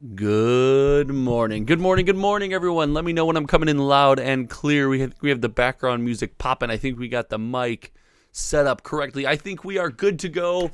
Good morning. Good morning. Good morning, everyone. Let me know when I'm coming in loud and clear. We have the background music popping. I think we got the mic set up correctly. I think we are good to go.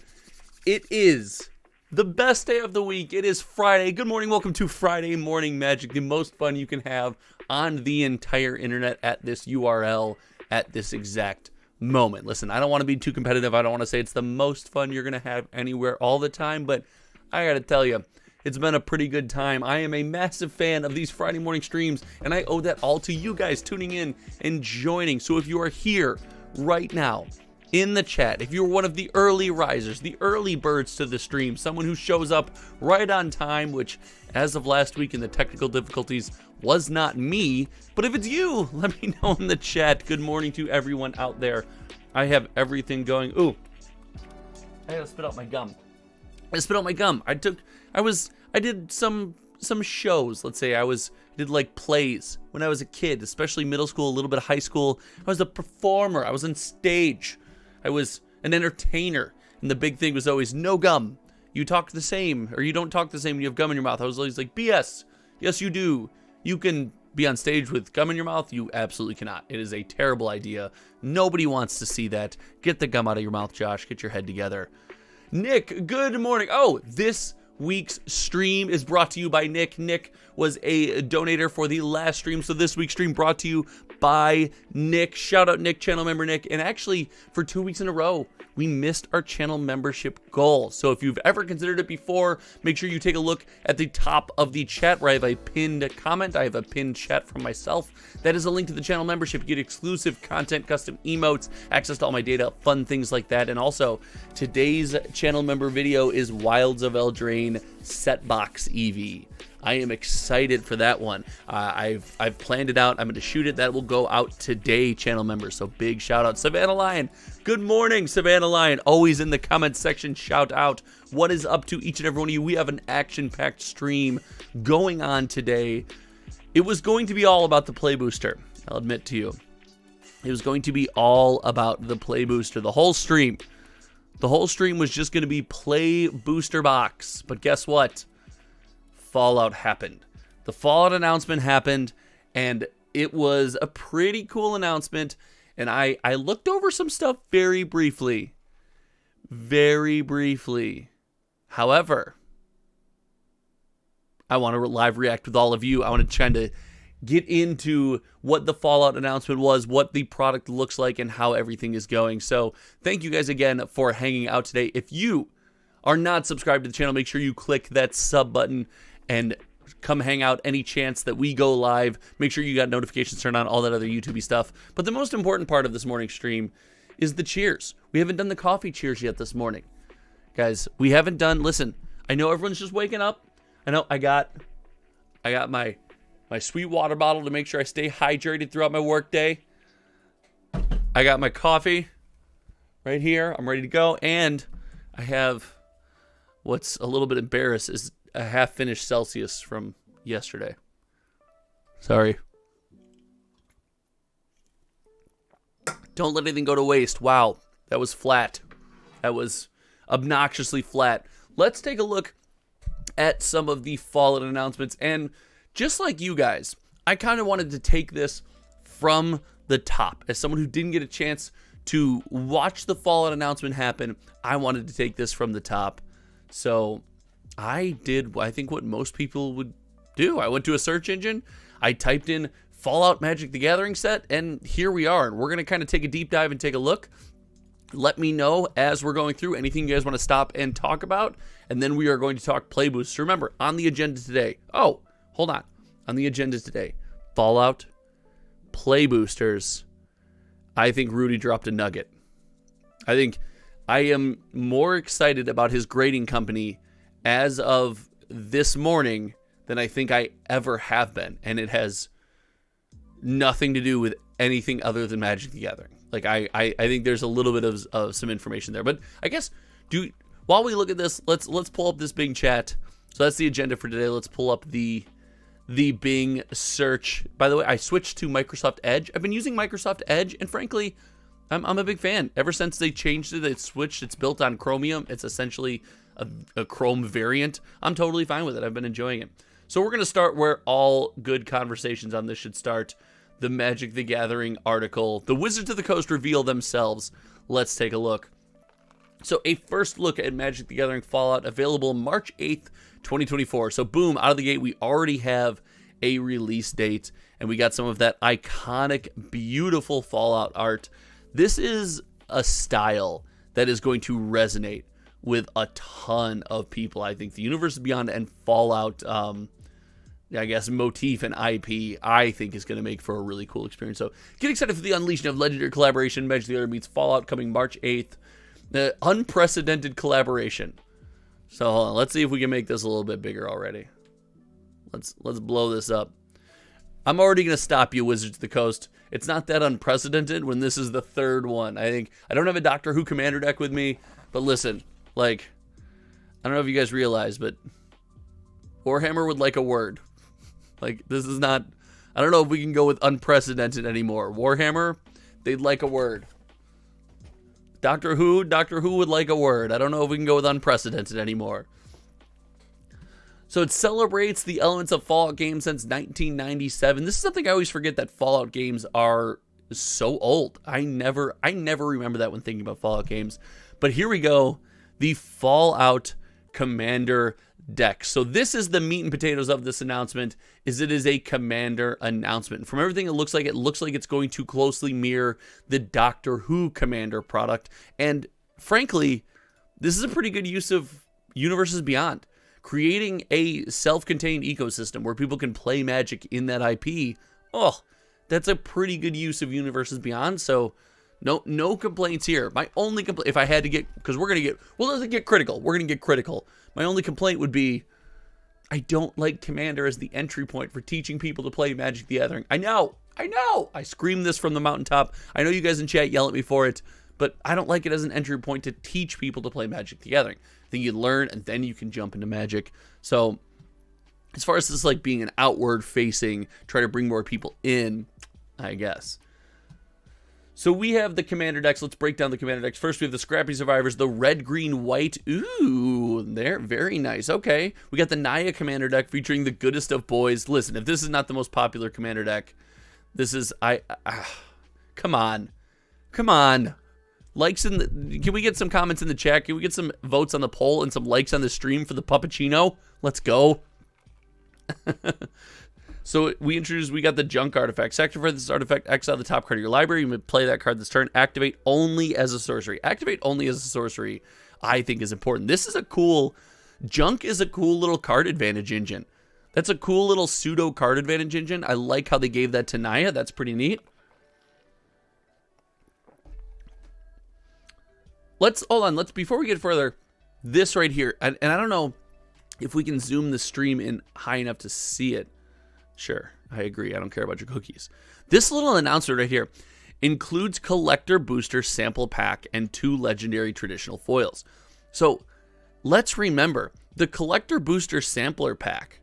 It is the best day of the week. It is Friday. Good morning. Welcome to Friday Morning Magic, the most fun you can have on the entire internet at this URL at this exact moment. Listen, I don't want to be too competitive. I don't want to say it's the most fun you're going to have anywhere all the time, but I got to tell you, it's been a pretty good time. I am a massive fan of these Friday morning streams, and I owe that all to you guys tuning in and joining. So if you are here right now in the chat, if you're one of the early risers, the early birds to the stream, someone who shows up right on time, which as of last week in the technical difficulties was not me, but if it's you, let me know in the chat. Good morning to everyone out there. I have everything going. Ooh, I gotta spit out my gum. I did some shows. Let's say I did like plays when I was a kid, especially middle school, a little bit of high school. I was a performer. I was on stage. I was an entertainer. And the big thing was always no gum. You talk the same, or you don't talk the same when you have gum in your mouth. I was always like, BS. Yes, you do. You can be on stage with gum in your mouth. You absolutely cannot. It is a terrible idea. Nobody wants to see that. Get the gum out of your mouth, Josh. Get your head together. Nick, good morning. Oh, this week's stream is brought to you by Nick. Nick was a donator for the last stream, so this week's stream brought to you by Nick. Shout out Nick, channel member Nick. And actually, for 2 weeks in a row, we missed our channel membership goal. So if you've ever considered it before, make sure you take a look at the top of the chat where I have a pinned comment. I have a pinned chat from myself. That is a link to the channel membership. You get exclusive content, custom emotes, access to all my data, fun things like that. And also, today's channel member video is Wilds of Eldraine Setbox EV. I am excited for that one. I've planned it out. I'm going to shoot it. That will go out today, channel members. So big shout out. Savannah Lion. Good morning, Savannah Lion. Always in the comments section. Shout out. What is up to each and every one of you? We have an action-packed stream going on today. It was going to be all about the play booster. I'll admit to you. It was going to be all about the play booster. The whole stream. The whole stream was just going to be play booster box. But guess what? Fallout happened. The Fallout announcement happened, and it was a pretty cool announcement. And I looked over some stuff very briefly. Very briefly. However, I want to live react with all of you. I want to try to get into what the Fallout announcement was, what the product looks like, and how everything is going. So thank you guys again for hanging out today. If you are not subscribed to the channel, make sure you click that sub button and come hang out any chance that we go live. Make sure you got notifications turned on, all that other YouTube stuff. But the most important part of this morning's stream is the cheers. We haven't done the coffee cheers yet this morning. Guys, we haven't done, listen, I know everyone's just waking up. I know I got my sweet water bottle to make sure I stay hydrated throughout my work day. I got my coffee right here. I'm ready to go. And I have what's a little bit embarrassed is a half-finished Celsius from yesterday. Sorry. Don't let anything go to waste. Wow, that was flat. That was obnoxiously flat. Let's take a look at some of the Fallout announcements. And just like you guys, I kind of wanted to take this from the top. As someone who didn't get a chance to watch the Fallout announcement happen, I wanted to take this from the top. So I did, I think, what most people would do. I went to a search engine, I typed in Fallout Magic the Gathering set, and here we are. And we're going to kind of take a deep dive and take a look. Let me know as we're going through anything you guys want to stop and talk about. And then we are going to talk play boosts. Remember, on the agenda today, oh, hold on. On the agenda today, Fallout, play boosters. I think Rudy dropped a nugget. I think I am more excited about his grading company as of this morning than I think I ever have been. And it has nothing to do with anything other than Magic the Gathering. Like, I think there's a little bit of some information there. But I guess, while we look at this, let's pull up this Bing chat. So that's the agenda for today. Let's pull up the Bing search. By the way, I switched to Microsoft Edge. I've been using Microsoft Edge, and frankly, I'm a big fan. Ever since they changed it, it's switched. It's built on Chromium. It's essentially a Chrome variant, I'm totally fine with it. I've been enjoying it. So we're going to start where all good conversations on this should start. The Magic the Gathering article. The Wizards of the Coast reveal themselves. Let's take a look. So a first look at Magic the Gathering Fallout, available March 8th, 2024. So boom, out of the gate, we already have a release date, and we got some of that iconic, beautiful Fallout art. This is a style that is going to resonate with a ton of people. I think the Universes Beyond and Fallout, I guess, motif and IP, I think is going to make for a really cool experience. So get excited for the unleashing of legendary collaboration. Magic the Gathering meets Fallout, coming March 8th. The unprecedented collaboration. So hold on, let's see if we can make this a little bit bigger already. Let's blow this up. I'm already going to stop you, Wizards of the Coast. It's not that unprecedented when this is the third one. I don't have a Doctor Who Commander deck with me, but listen, like, I don't know if you guys realize, but Warhammer would like a word. Like, this is not, I don't know if we can go with unprecedented anymore. Warhammer, they'd like a word. Doctor Who would like a word. I don't know if we can go with unprecedented anymore. So it celebrates the elements of Fallout games since 1997. This is something I always forget, that Fallout games are so old. I never remember that when thinking about Fallout games. But here we go. The Fallout Commander deck. So this is the meat and potatoes of this announcement, is it is a Commander announcement. From everything it looks like it's going to closely mirror the Doctor Who Commander product. And frankly, this is a pretty good use of Universes Beyond. Creating a self-contained ecosystem where people can play Magic in that IP. Oh, that's a pretty good use of Universes Beyond. So no complaints here. My only complaint, if I had to get, because we're going to get critical. We're going to get critical. My only complaint would be, I don't like Commander as the entry point for teaching people to play Magic the Gathering. I know. I scream this from the mountaintop. I know you guys in chat yell at me for it, but I don't like it as an entry point to teach people to play Magic the Gathering. I think you learn, and then you can jump into Magic. So as far as this like being an outward facing, try to bring more people in, I guess. So we have the Commander decks. Let's break down the Commander decks. First, we have the Scrappy Survivors, the red, green, white. Ooh, they're very nice. Okay. We got the Naya Commander deck featuring the goodest of boys. Listen, if this is not the most popular Commander deck, this is, come on. Likes in the, can we get some comments in the chat? Can we get some votes on the poll and some likes on the stream for the Puppuccino? Let's go. So we got the Junk artifact. Sacrifice this artifact, exile the top card of your library. You may play that card this turn. Activate only as a sorcery. Activate only as a sorcery, I think, is important. This is a cool, Junk is a cool little card advantage engine. That's a cool little pseudo card advantage engine. I like how they gave that to Naya. That's pretty neat. Before we get further, this right here, and I don't know if we can zoom the stream in high enough to see it. Sure, I agree. I don't care about your cookies. This little announcement right here includes Collector Booster Sample Pack and 2 Legendary Traditional Foils. So let's remember, the Collector Booster Sampler Pack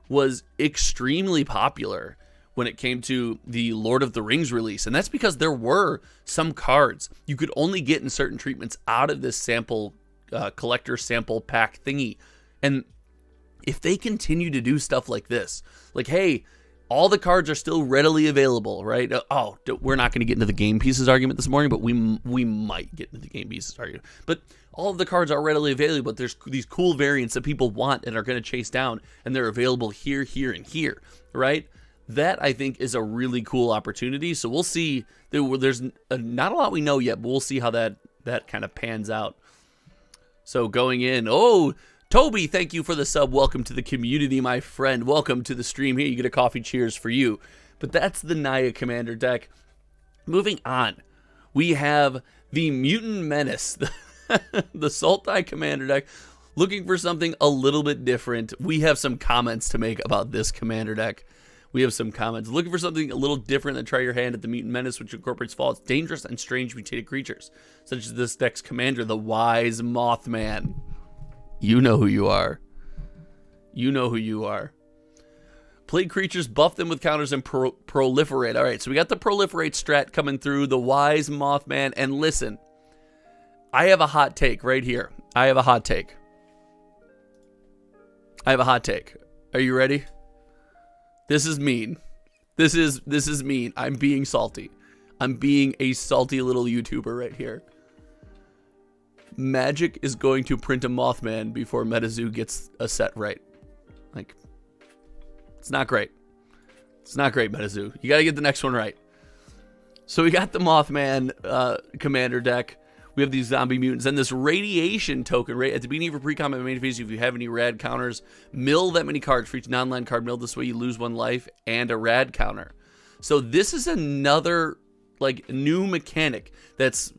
was extremely popular when it came to the Lord of the Rings release. And that's because there were some cards you could only get in certain treatments out of this sample collector sample pack thingy. And if they continue to do stuff like this, like, hey, all the cards are still readily available, right? We're not going to get into the game pieces argument this morning, but we might get into the game pieces argument. But all of the cards are readily available, but there's these cool variants that people want and are going to chase down, and they're available here, here, and here, right? That, I think, is a really cool opportunity. So we'll see. There's not a lot we know yet, but we'll see how that kind of pans out. So going in, Toby, thank you for the sub. Welcome to the community, my friend. Welcome to the stream. Here, you get a coffee. Cheers for you. But that's the Naya Commander deck. Moving on, we have the Mutant Menace, the Sultai Commander deck. Looking for something a little bit different. We have some comments to make about this Commander deck. Looking for something a little different than try your hand at the Mutant Menace, which incorporates Fallout's dangerous and strange mutated creatures, such as this deck's commander, the Wise Mothman. You know who you are. Play creatures, buff them with counters, and proliferate. All right, so we got the proliferate strat coming through, the Wise Mothman. And listen, I have a hot take right here. I have a hot take. Are you ready? This is mean. This is mean. I'm being salty. I'm being a salty little YouTuber right here. Magic is going to print a Mothman before MetaZoo gets a set right. Like, it's not great. It's not great, MetaZoo. You got to get the next one right. So we got the Mothman commander deck. We have these zombie mutants and this radiation token right at the beginning of your pre-combat main phase. If you have any rad counters, mill that many cards for each non-land card milled. This way you lose 1 life and a rad counter. So this is another like new mechanic that's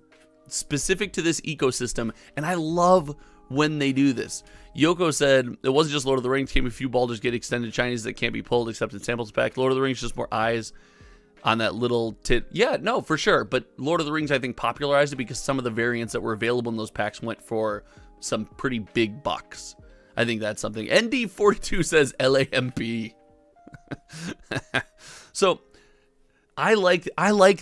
specific to this ecosystem, and I love when they do this. Yoko said it wasn't just Lord of the Rings. Came a few Baldur's Gate extended shinies that can't be pulled except in samples pack. Lord of the Rings just more eyes on that little tit. Yeah, no, for sure. But Lord of the Rings, I think, popularized it because some of the variants that were available in those packs went for some pretty big bucks. I think that's something. ND42 says LAMP. So I like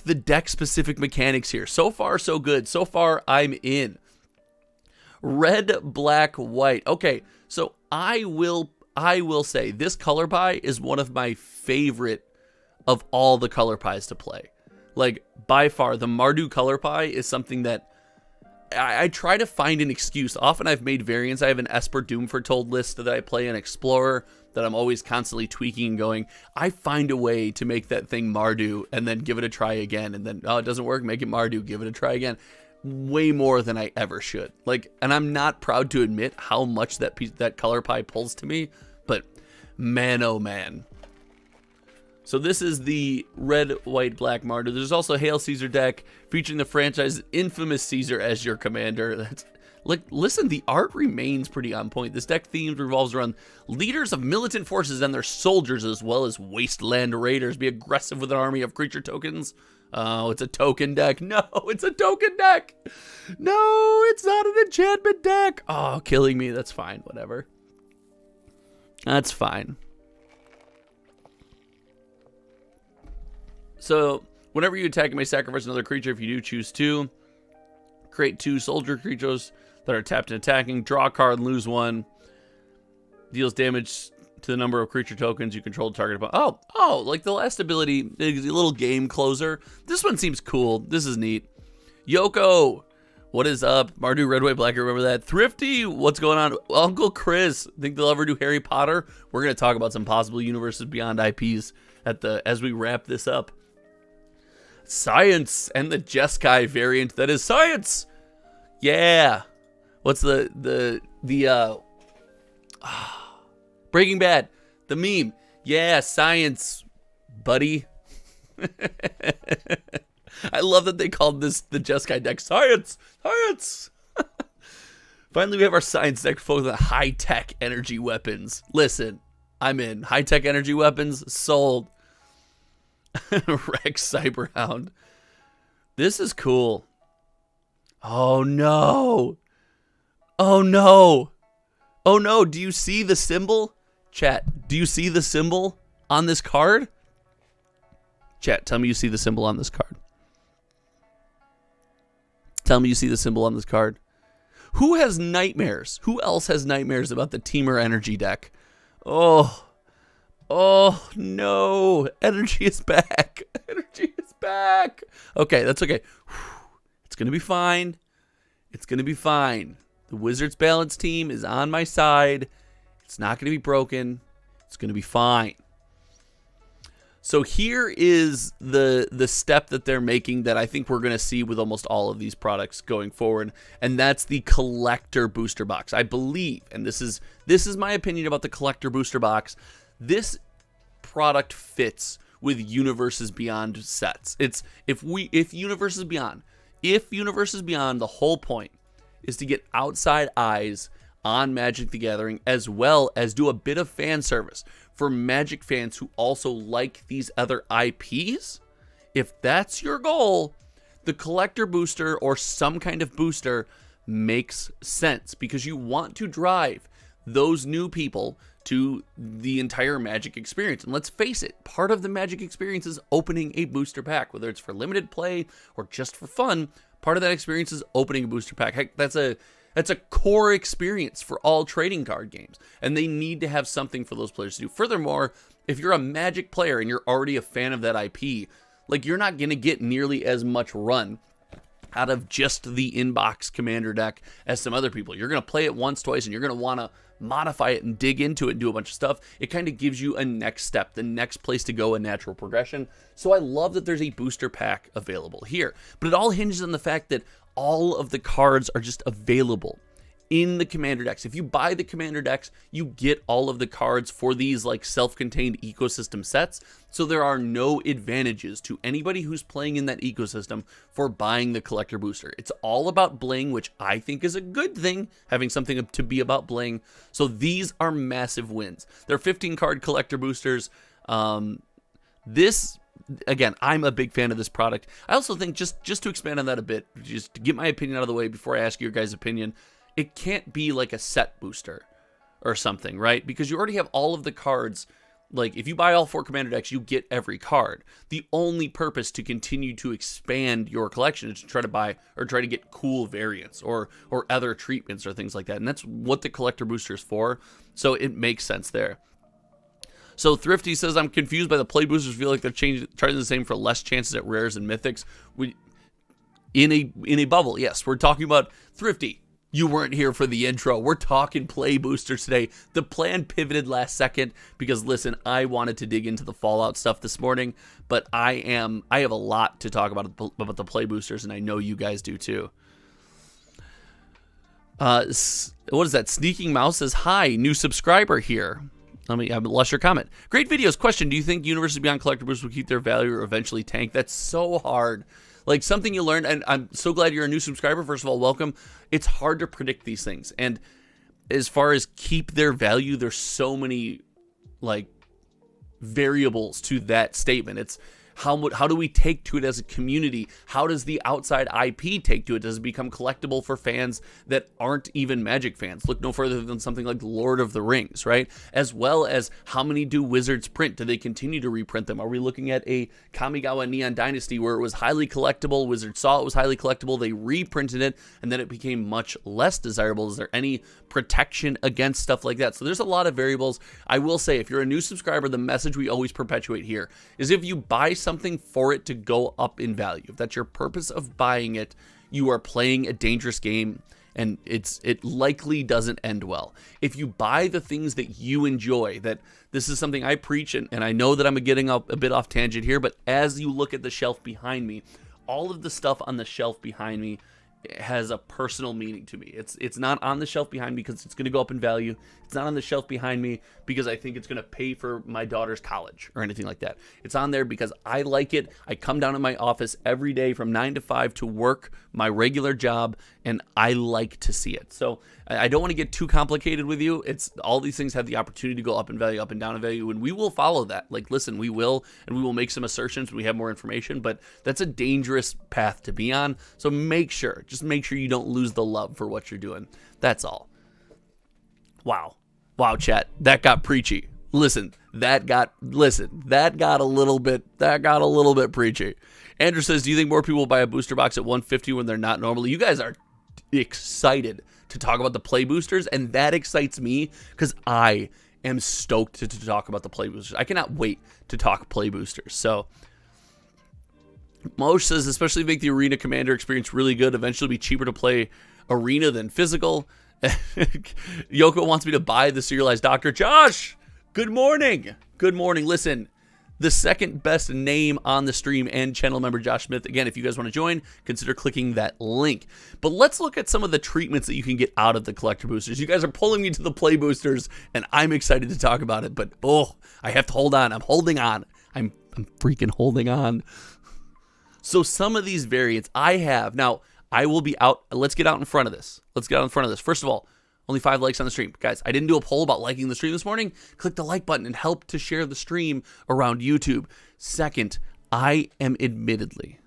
the deck specific mechanics here. So far, so good. So far, I'm in. Red, black, white. Okay, so I will say this color pie is one of my favorite of all the color pies to play. Like, by far, the Mardu color pie is something that I try to find an excuse. Often I've made variants. I have an Esper Doomfortold list that I play in Explorer that I'm always constantly tweaking and going. I find a way to make that thing Mardu and then give it a try again. And then, oh, it doesn't work, make it Mardu, give it a try again. Way more than I ever should. Like, and I'm not proud to admit how much that color pie pulls to me, but man, oh man. So this is the red, white, black Mardu. There's also a Hail Caesar deck featuring the franchise's infamous Caesar as your commander. That's like, listen, the art remains pretty on point. This deck theme revolves around leaders of militant forces and their soldiers, as well as wasteland raiders. Be aggressive with an army of creature tokens. Oh, it's a token deck. No, it's a token deck. No, it's not an enchantment deck. Oh, killing me. That's fine. Whatever. That's fine. So, whenever you attack, you may sacrifice another creature if you do choose to. Create 2 soldier creatures that are tapped and attacking. Draw a card and lose 1. Deals damage to the number of creature tokens you control the target. Oh, like the last ability is a little game closer. This one seems cool. This is neat. Yoko, what is up? Mardu, red, white, black, remember that? Thrifty, what's going on? Uncle Chris, think they'll ever do Harry Potter? We're going to talk about some possible Universes Beyond IPs as we wrap this up. Science and the Jeskai variant that is science. Yeah. What's the Breaking Bad, the meme. Yeah, science, buddy. I love that they called this the Jeskai deck science. Science. Finally, we have our science deck focused on high-tech energy weapons. Listen, I'm in. High-tech energy weapons sold. Rex Cyberhound. This is cool. Oh no. Oh no. Oh no. Do you see the symbol? Chat, do you see the symbol on this card? Chat, tell me you see the symbol on this card. Tell me you see the symbol on this card. Who has nightmares? Who else has nightmares about the Teamer energy deck? Oh no, energy is back. Energy is back. Okay, that's okay. It's going to be fine. It's going to be fine. The Wizards balance team is on my side. It's not going to be broken. It's going to be fine. So here is the step that they're making that I think we're going to see with almost all of these products going forward, and that's the collector booster box. I believe, and this is my opinion about the collector booster box. This product fits with Universes Beyond sets. It's if Universes Beyond, the whole point is to get outside eyes on Magic the Gathering, as well as do a bit of fan service for Magic fans who also like these other IPs. If that's your goal, the collector booster or some kind of booster makes sense because you want to drive those new people to the entire Magic experience. And let's face it, part of the Magic experience is opening a booster pack, whether it's for limited play or just for fun. Part of that experience is opening a booster pack. Heck, that's a That's a core experience for all trading card games, and they need to have something for those players to do. Furthermore, if you're a Magic player and you're already a fan of that IP, like, you're not going to get nearly as much run out of just the inbox commander deck as some other people. You're going to play it once, twice, and you're going to want to modify it and dig into it and do a bunch of stuff. It kind of gives you a next step, the next place to go, a natural progression. So I love that there's a booster pack available here. But it all hinges on the fact that all of the cards are just available in the commander decks. If you buy the commander decks, you get all of the cards for these like self-contained ecosystem sets. So there are no advantages to anybody who's playing in that ecosystem for buying the collector booster. It's all about bling, which I think is a good thing, having something to be about bling. So these are massive wins. They're 15 card collector boosters. Again, I'm a big fan of this product. I also think, just to expand on that a bit, just to get my opinion out of the way before I ask your guys' opinion, it can't be like a set booster or something, right? Because you already have all of the cards. Like, if you buy all 4 commander decks, you get every card. The only purpose to continue to expand your collection is to try to buy or try to get cool variants or other treatments or things like that. And that's what the collector booster is for. So it makes sense there. So Thrifty says, I'm confused by the play boosters. Feel like they're charging the same for less chances at rares and mythics. In a bubble, yes. We're talking about Thrifty. You weren't here for the intro. We're talking play boosters today. The plan pivoted last second because, listen, I wanted to dig into the Fallout stuff this morning, but I have a lot to talk about the play boosters, and I know you guys do too. What is that? Sneaking Mouse says, hi, new subscriber here. Let me have a lusher comment. Great videos. Question, do you think Universes Beyond collector boosters will keep their value or eventually tank? That's so hard. Like, something you learned, and I'm so glad you're a new subscriber. First of all, welcome. It's hard to predict these things. And as far as keep their value, there's so many, like, variables to that statement. It's how do we take to it as a community? How does the outside IP take to it? Does it become collectible for fans that aren't even Magic fans? Look no further than something like Lord of the Rings, right? As well as how many do Wizards print? Do they continue to reprint them? Are we looking at a Kamigawa Neon Dynasty where it was highly collectible? Wizards saw it was highly collectible. They reprinted it, and then it became much less desirable. Is there any protection against stuff like that? So there's a lot of variables. I will say, if you're a new subscriber, the message we always perpetuate here is if you buy something for it to go up in value, if that's your purpose of buying it, you are playing a dangerous game, and it likely doesn't end well. If you buy the things that you enjoy, that this is something I preach, and I know that I'm getting a bit off tangent here, but as you look at the shelf behind me, all of the stuff on the shelf behind me has a personal meaning to me. It's not on the shelf behind me because it's going to go up in value. It's not on the shelf behind me because I think it's going to pay for my daughter's college or anything like that. It's on there because I like it. I come down to my office every day from 9 to 5 to work my regular job, and I like to see it. So I don't want to get too complicated with you. It's all these things have the opportunity to go up in value, up and down in value, and we will follow that. Like, listen, we will, and we will make some assertions when we have more information, but that's a dangerous path to be on. So just make sure you don't lose the love for what you're doing. That's all. Wow, chat. That got preachy. Listen, that got a little bit preachy. Andrew says, do you think more people will buy a booster box at $150 when they're not normally? You guys are excited to talk about the play boosters, and that excites me because I am stoked to talk about the play boosters. I cannot wait to talk play boosters. So Mosh says, especially make the Arena Commander experience really good. Eventually be cheaper to play Arena than physical. Yoko wants me to buy the Serialized Doctor. Josh, good morning. Listen, the second best name on the stream and channel member Josh Smith. Again, if you guys want to join, consider clicking that link. But let's look at some of the treatments that you can get out of the collector boosters. You guys are pulling me to the play boosters, and I'm excited to talk about it. But I have to hold on. I'm holding on. I'm freaking holding on. So some of these variants I have now. I will be out. Let's get out in front of this. First of all, only 5 likes on the stream. Guys, I didn't do a poll about liking the stream this morning. Click the like button and help to share the stream around YouTube. Second, I'm admittedly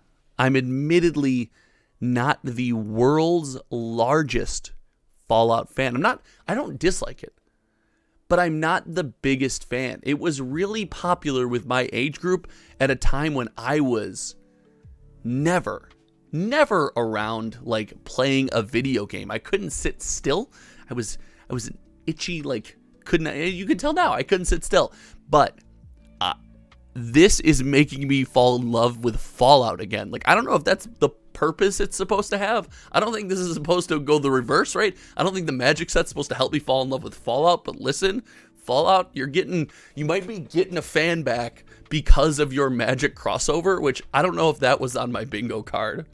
not the world's largest Fallout fan. I don't dislike it, but I'm not the biggest fan. It was really popular with my age group at a time when I was never never around like playing a video game. I couldn't sit still. I was itchy, like you can tell now I couldn't sit still. But this is making me fall in love with Fallout again. Like, I don't know if that's the purpose it's supposed to have. I don't think this is supposed to go the reverse, right? I don't think the magic set's supposed to help me fall in love with Fallout, but listen, Fallout, you might be getting a fan back because of your magic crossover, which I don't know if that was on my bingo card.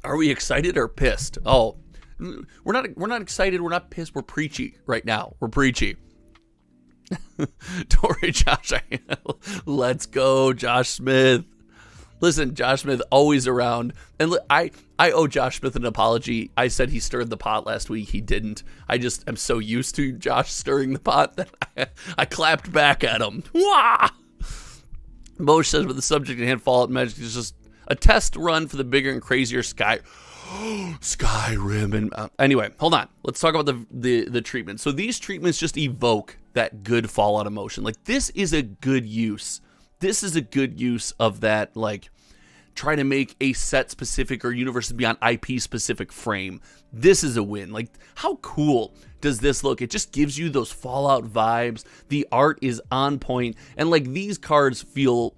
Are we excited or pissed? Oh, we're not excited, we're not pissed, we're preachy right now. We're preachy. Don't worry, Josh. Let's go, Josh Smith. Listen, Josh Smith always around. And I owe Josh Smith an apology. I said he stirred the pot last week. He didn't. I just am so used to Josh stirring the pot that I clapped back at him. Wah! Mosh says, with the subject at hand, Fallout Magic is just a test run for the bigger and crazier Skyrim. And anyway, hold on. Let's talk about the treatment. So these treatments just evoke that good Fallout emotion. Like, this is a good use. This is a good use of that, like, try to make a set specific or Universes Beyond IP specific frame. This is a win. Like, how cool does this look? It just gives you those Fallout vibes. The art is on point, and like these cards feel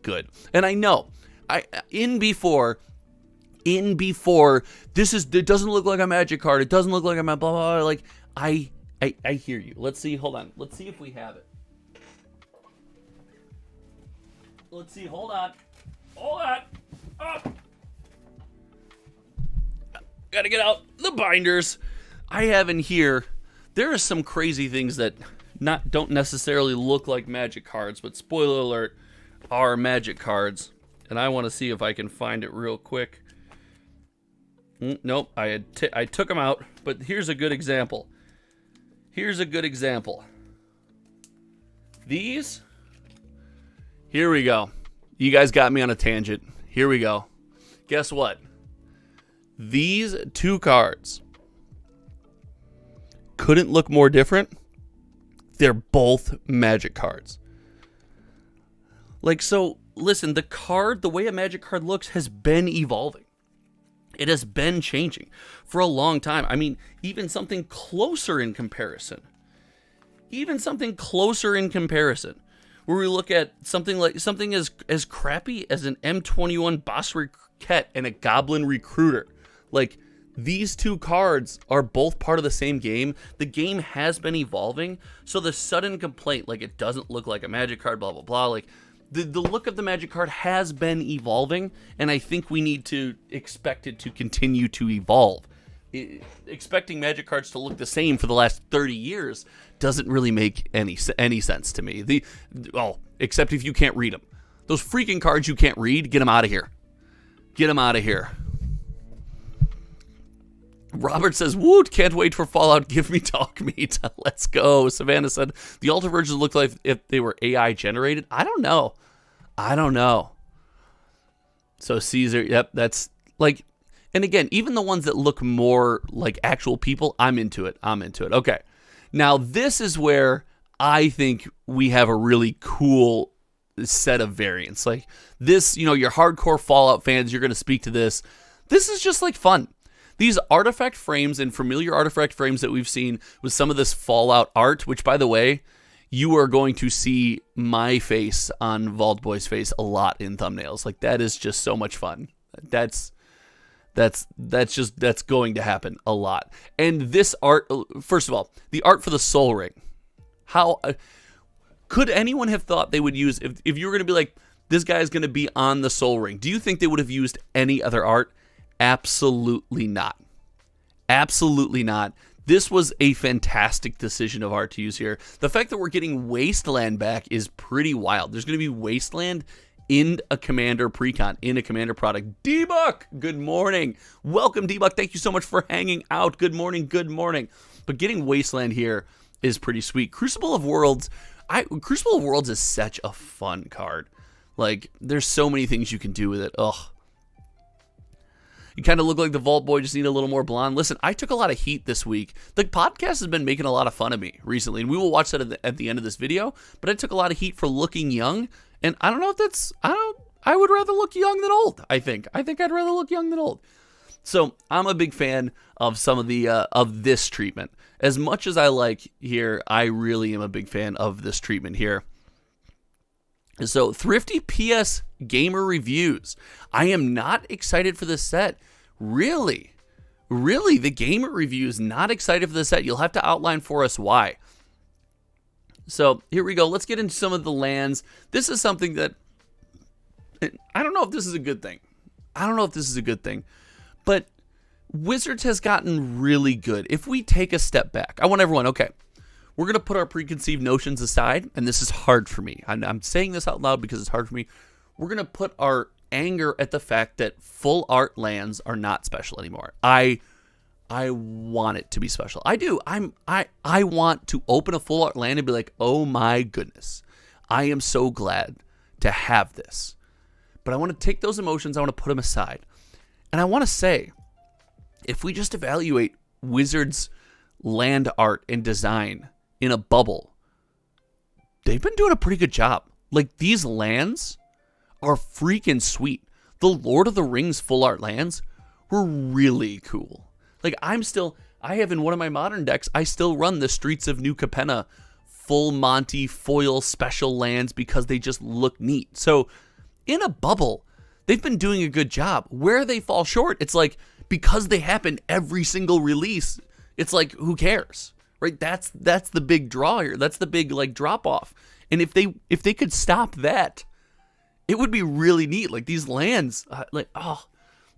good. And I know, before, it doesn't look like a magic card. It doesn't look like a blah, blah, blah. Like, I hear you. Let's see. Hold on. Let's see if we have it. Let's see. Hold on. Oh. Gotta get out the binders. I have in here, there are some crazy things that don't necessarily look like magic cards, but spoiler alert, are magic cards. And I want to see if I can find it real quick. Nope, I took them out, but here's a good example. These, here we go. You guys got me on a tangent. Here we go. Guess what? These two cards couldn't look more different. They're both magic cards. Like, so, listen, the way a magic card looks has been evolving. It has been changing for a long time. I mean, even something closer in comparison. Where we look at something as crappy as an M21 Boss Riquette and a Goblin Recruiter. Like, these two cards are both part of the same game. The game has been evolving, so the sudden complaint, like, it doesn't look like a magic card, blah, blah, blah, like, the look of the magic card has been evolving, and I think we need to expect it to continue to evolve. Expecting magic cards to look the same for the last 30 years doesn't really make any sense to me. Except if you can't read them. Those freaking cards you can't read, get them out of here. Robert says, woot, can't wait for Fallout, give me talk meat. Let's go. Savannah said, the alter versions look like if they were AI generated. I don't know. So Caesar, yep, that's like, and again, even the ones that look more like actual people, I'm into it. Okay. Now, this is where I think we have a really cool set of variants. Like this, your hardcore Fallout fans, you're going to speak to this. This is just like fun. These artifact frames and familiar artifact frames that we've seen with some of this Fallout art, which, by the way, you are going to see my face on Vault Boy's face a lot in thumbnails. Like, that is just so much fun. That's going to happen a lot. And this art, first of all, the art for the Soul Ring. How could anyone have thought they would use, if you were going to be like, this guy's going to be on the Soul Ring, do you think they would have used any other art? Absolutely not. This was a fantastic decision of art to use here. The fact that we're getting Wasteland back is pretty wild. There's going to be Wasteland in a Commander precon, in a Commander product. D-Buck, good morning. Welcome, D-Buck. Thank you so much for hanging out. Good morning. But getting Wasteland here is pretty sweet. Crucible of Worlds is such a fun card. Like, there's so many things you can do with it. Ugh. You kind of look like the Vault Boy, just need a little more blonde. Listen, I took a lot of heat this week. The podcast has been making a lot of fun of me recently, and we will watch that at the end of this video, but I took a lot of heat for looking young, and I don't know if that's, would rather look young than old. I think I'd rather look young than old. So I'm a big fan of some of the of this treatment. As much as I like here, I really am a big fan of this treatment here. So Thrifty PS Gamer Reviews. I am not excited for this set. Really, the Gamer Reviews not excited for this set. You'll have to outline for us why. So here we go. Let's get into some of the lands. This is something that I don't know if this is a good thing. But Wizards has gotten really good. If we take a step back, I want everyone, okay, we're going to put our preconceived notions aside, and this is hard for me. I'm saying this out loud because it's hard for me. We're going to put our anger at the fact that full art lands are not special anymore. I want it to be special. I do. I want to open a full art land and be like, oh my goodness, I am so glad to have this. But I want to take those emotions, I want to put them aside. And I want to say, if we just evaluate Wizards' land art and design in a bubble, they've been doing a pretty good job. Like, these lands are freaking sweet. The Lord of the Rings full art lands were really cool. Like, I have in one of my modern decks, I still run the Streets of New Capenna full Monty foil special lands because they just look neat. So, in a bubble, they've been doing a good job. Where they fall short, it's like, because they happen every single release, it's like, who cares, right? That's the big draw here. That's the big, like, drop off. And if they could stop that, it would be really neat. Like, these lands, look at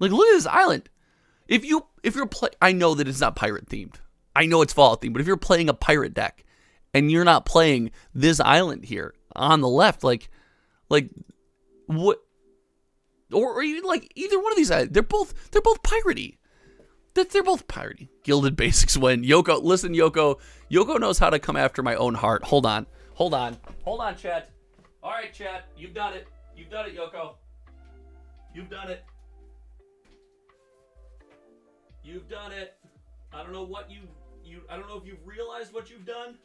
this island. If you're I know that it's not pirate themed. I know it's Fallout themed, but if you're playing a pirate deck and you're not playing this island here on the left, like what? Or even like either one of these islands, they're both piratey. They're both piratey. Gilded Basics win. Yoko, listen, Yoko knows how to come after my own heart. Hold on, chat. All right, chat, you've done it, Yoko. You've done it. I don't know what I don't know if you've realized what you've done.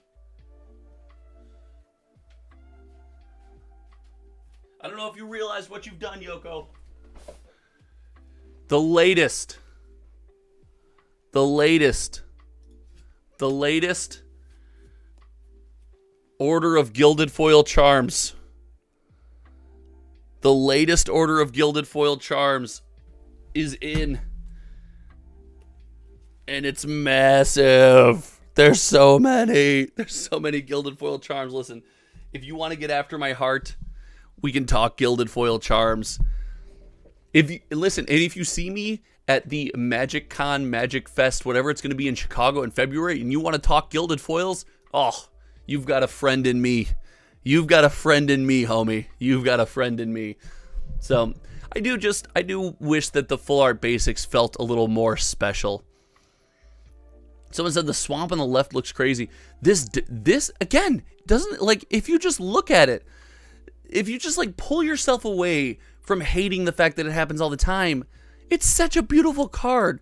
I don't know if you realize what you've done, Yoko. The latest order of Gilded Foil Charms. The latest order of Gilded Foil Charms is in. And it's massive. There's so many Gilded Foil Charms. Listen, if you want to get after my heart, we can talk Gilded Foil Charms. If you see me at the Magic Con, Magic Fest, whatever it's going to be in Chicago in February, and you want to talk Gilded Foils, you've got a friend in me. You've got a friend in me, homie. You've got a friend in me. So I do wish that the full art basics felt a little more special. Someone said the swamp on the left looks crazy. This again doesn't, like, if you just look at it, if you just like pull yourself away from hating the fact that it happens all the time, it's such a beautiful card.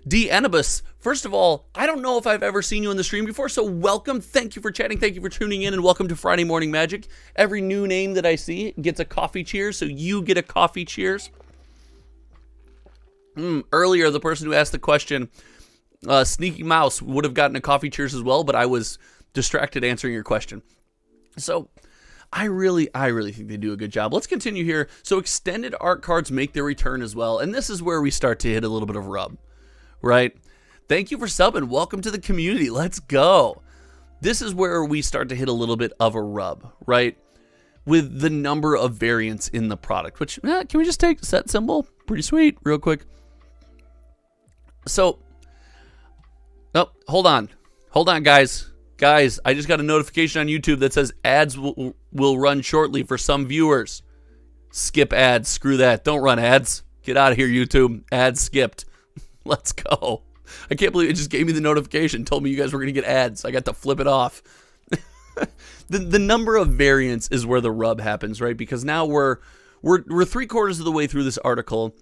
D. Anubis, first of all, I don't know if I've ever seen you in the stream before, so welcome. Thank you for chatting. Thank you for tuning in, and welcome to Friday Morning Magic. Every new name that I see gets a coffee cheers, so you get a coffee cheers. Earlier, the person who asked the question, Sneaky Mouse, would have gotten a coffee cheers as well, but I was distracted answering your question. So I really think they do a good job. Let's continue here. So extended art cards make their return as well, and this is where we start to hit a little bit of rub, right? Thank you for subbing. Welcome to the community. Let's go. This is where we start to hit a little bit of a rub, right? With the number of variants in the product, which, can we just take set symbol? Pretty sweet, real quick. So, hold on, guys. Guys, I just got a notification on YouTube that says ads will run shortly for some viewers. Skip ads. Screw that. Don't run ads. Get out of here, YouTube. Ads skipped. Let's go. I can't believe it just gave me the notification, told me you guys were going to get ads. I got to flip it off. The number of variants is where the rub happens, right? Because now we're 3/4 of the way through this article.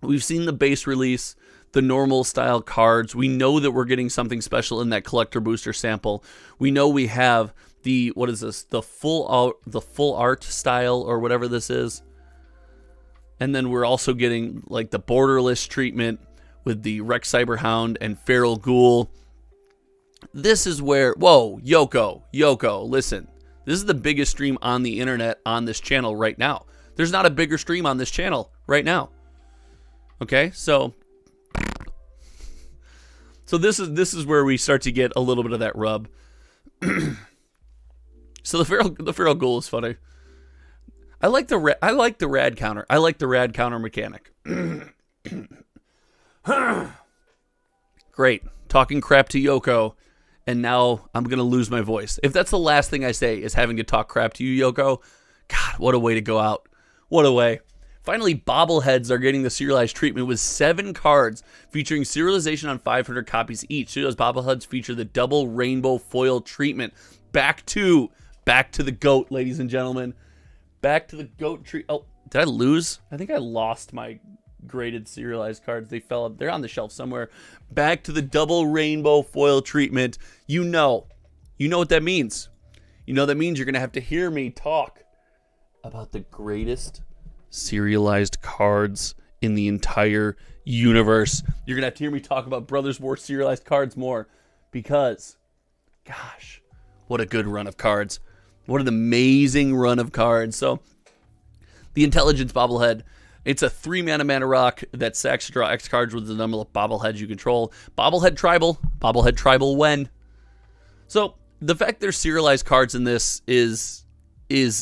We've seen the base release, the normal style cards. We know that we're getting something special in that collector booster sample. We know we have the, what is this? The full art style, or whatever this is. And then we're also getting like the borderless treatment with the Rex Cyberhound and Feral Ghoul. This is where, whoa, Yoko, listen. This is the biggest stream on the internet on this channel right now. There's not a bigger stream on this channel right now. Okay, so this is where we start to get a little bit of that rub. So the Feral Ghoul is funny. I like the rad counter. I like the rad counter mechanic. Great. Talking crap to Yoko, and now I'm going to lose my voice. If that's the last thing I say is having to talk crap to you, Yoko, God, what a way to go out. What a way. Finally, bobbleheads are getting the serialized treatment with 7 cards featuring serialization on 500 copies each. So those bobbleheads feature the double rainbow foil treatment. Back to the GOAT, ladies and gentlemen. Back to the GOAT tree. Oh, did I lose? I think I lost my graded serialized cards. They fell up. They're on the shelf somewhere. Back to the double rainbow foil treatment. You know what that means. You know that means you're going to have to hear me talk about the greatest serialized cards in the entire universe. You're going to have to hear me talk about Brothers War serialized cards more because, gosh, what a good run of cards. What an amazing run of cards. So, the Intelligence Bobblehead. It's a 3-mana rock that sacks to draw X cards with the number of bobbleheads you control. Bobblehead tribal when. So, the fact there's serialized cards in this is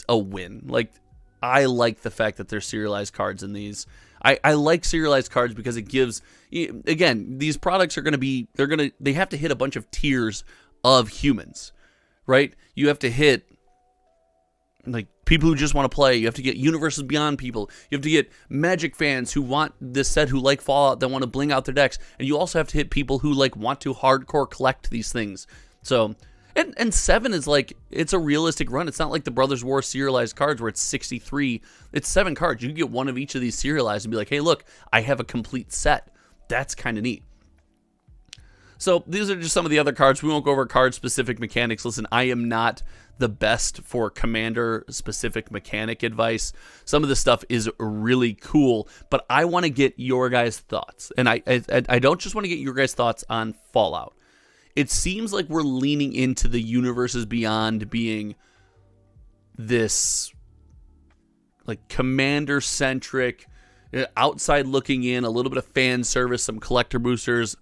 a win. Like, I like the fact that there's serialized cards in these. I like serialized cards because it gives, again, these products are going to be, they have to hit a bunch of tiers of humans, right? You have to hit like people who just want to play. You have to get Universes Beyond people. You have to get Magic fans who want this set, who like Fallout, that want to bling out their decks. And you also have to hit people who like want to hardcore collect these things. So, and 7 is like, it's a realistic run. It's not like the Brothers War serialized cards where it's 63. It's 7 cards. You can get one of each of these serialized and be like, hey, look, I have a complete set. That's kind of neat. So these are just some of the other cards. We won't go over card-specific mechanics. Listen, I am not the best for commander-specific mechanic advice. Some of this stuff is really cool, but I want to get your guys' thoughts. And I don't just want to get your guys' thoughts on Fallout. It seems like we're leaning into the Universes Beyond being this like commander-centric, outside looking in, a little bit of fan service, some collector boosters,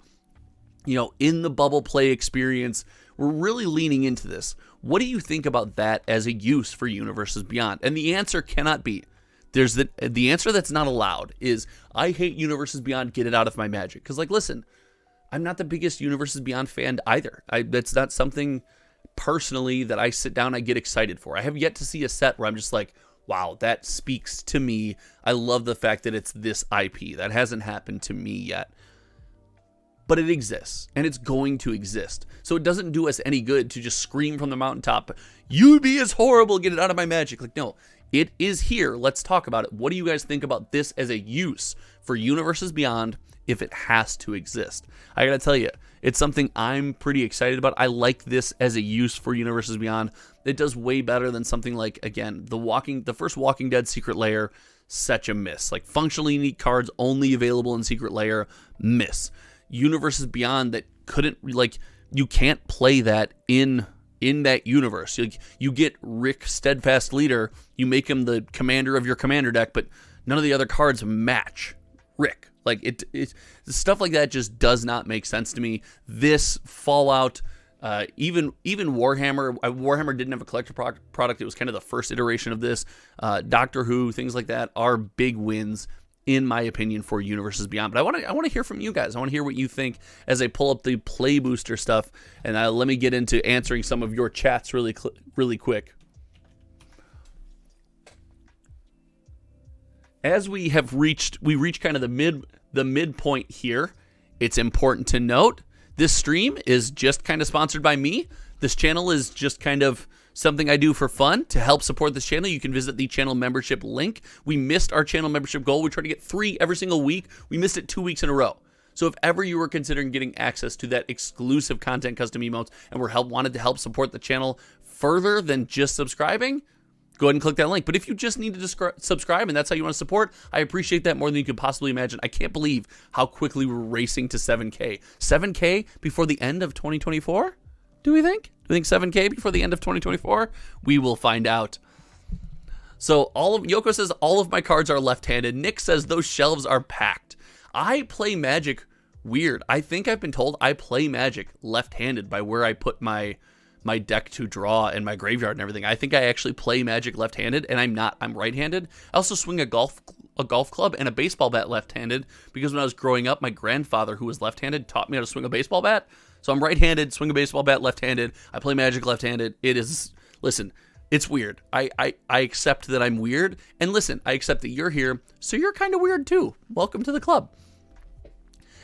in the bubble play experience. We're really leaning into this. What do you think about that as a use for Universes Beyond? And the answer cannot be. There's the answer that's not allowed is, I hate Universes Beyond, get it out of my Magic. Because, listen, I'm not the biggest Universes Beyond fan either. That's not something personally that I sit down, I get excited for. I have yet to see a set where I'm just like, wow, that speaks to me. I love the fact that it's this IP. That hasn't happened to me yet. But it exists, and it's going to exist. So it doesn't do us any good to just scream from the mountaintop, UB is horrible, get it out of my Magic. No, it is here. Let's talk about it. What do you guys think about this as a use for Universes Beyond if it has to exist? I gotta tell you, it's something I'm pretty excited about. I like this as a use for Universes Beyond. It does way better than something like, again, the first Walking Dead Secret Lair, such a miss. Functionally unique cards only available in Secret Lair, miss. Universes Beyond that couldn't, you can't play that in that universe. You get Rick Steadfast Leader, you make him the commander of your commander deck, but none of the other cards match Rick. It stuff like that just does not make sense to me. This Fallout, even Warhammer didn't have a collector product. It was kind of the first iteration of this. Doctor Who, things like that are big wins, in my opinion, for Universes Beyond. But I want to hear from you guys. I want to hear what you think as I pull up the play booster stuff, and let me get into answering some of your chats really quick. As we reached kind of the midpoint here. It's important to note this stream is just kind of sponsored by me. This channel is just kind of something I do for fun to help support this channel. You can visit the channel membership link. We missed our channel membership goal. We try to get 3 every single week. We missed it 2 weeks in a row. So if ever you were considering getting access to that exclusive content, custom emotes, and wanted to help support the channel further than just subscribing, go ahead and click that link. But if you just need to subscribe and that's how you want to support, I appreciate that more than you could possibly imagine. I can't believe how quickly we're racing to 7K. 7K before the end of 2024? Do we think? Do we think 7K before the end of 2024? We will find out. So Yoko says all of my cards are left-handed. Nick says those shelves are packed. I play Magic weird. I think I've been told I play Magic left-handed by where I put my deck to draw and my graveyard and everything. I think I actually play Magic left-handed, and I'm not. I'm right-handed. I also swing a golf club and a baseball bat left-handed because when I was growing up, my grandfather, who was left-handed, taught me how to swing a baseball bat. So I'm right-handed, swing a baseball bat left-handed. I play Magic left-handed. It is, listen, it's weird. I accept that I'm weird. And listen, I accept that you're here, so you're kind of weird too. Welcome to the club.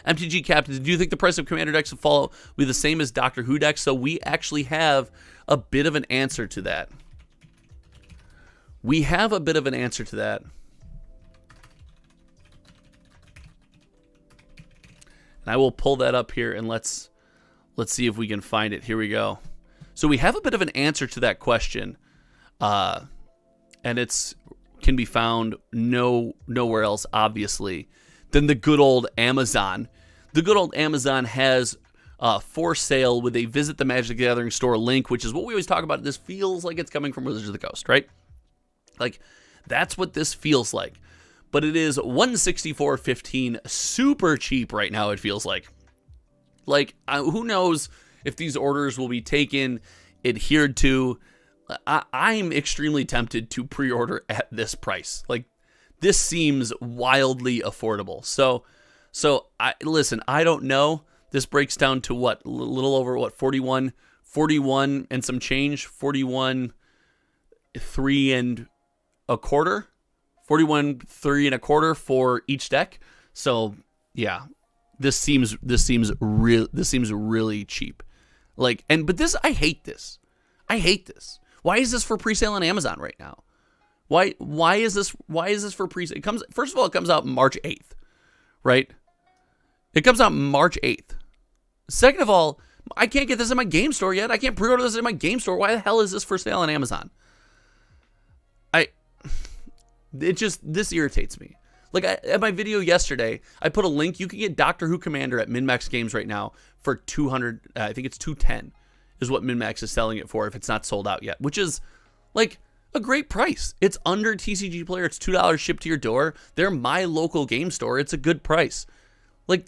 MTG Captains, do you think the price of Commander decks will be the same as Doctor Who decks? So we actually have a bit of an answer to that. We have a bit of an answer to that. And I will pull that up here and let's see if we can find it. Here we go. So we have a bit of an answer to that question. And it's can be found nowhere else, obviously, than the good old Amazon. The good old Amazon has for sale with a Visit the Magic the Gathering store link, which is what we always talk about. This feels like it's coming from Wizards of the Coast, right? Like, that's what this feels like. But it is $164.15, super cheap right now, it feels like. Like, who knows if these orders will be taken, adhered to. I'm extremely tempted to pre-order at this price. Like, this seems wildly affordable. So listen, I don't know. This breaks down to what? A little over what? 41 and some change. 41 3 and a quarter. 41 3 and a quarter for each deck. So yeah, this seems really cheap. Like, but this, I hate this. Why is this for pre-sale on Amazon right now? Why is this for pre-sale? First of all, it comes out March 8th, right? It comes out March 8th. Second of all, I can't get this in my game store yet. I can't pre-order this in my game store. Why the hell is this for sale on Amazon? This irritates me. Like, at my video yesterday, I put a link. You can get Doctor Who Commander at MinMax Games right now for $200. I think it's $210 is what MinMax is selling it for if it's not sold out yet, which is like a great price. It's under TCG Player. It's $2 shipped to your door. They're my local game store. It's a good price. Like,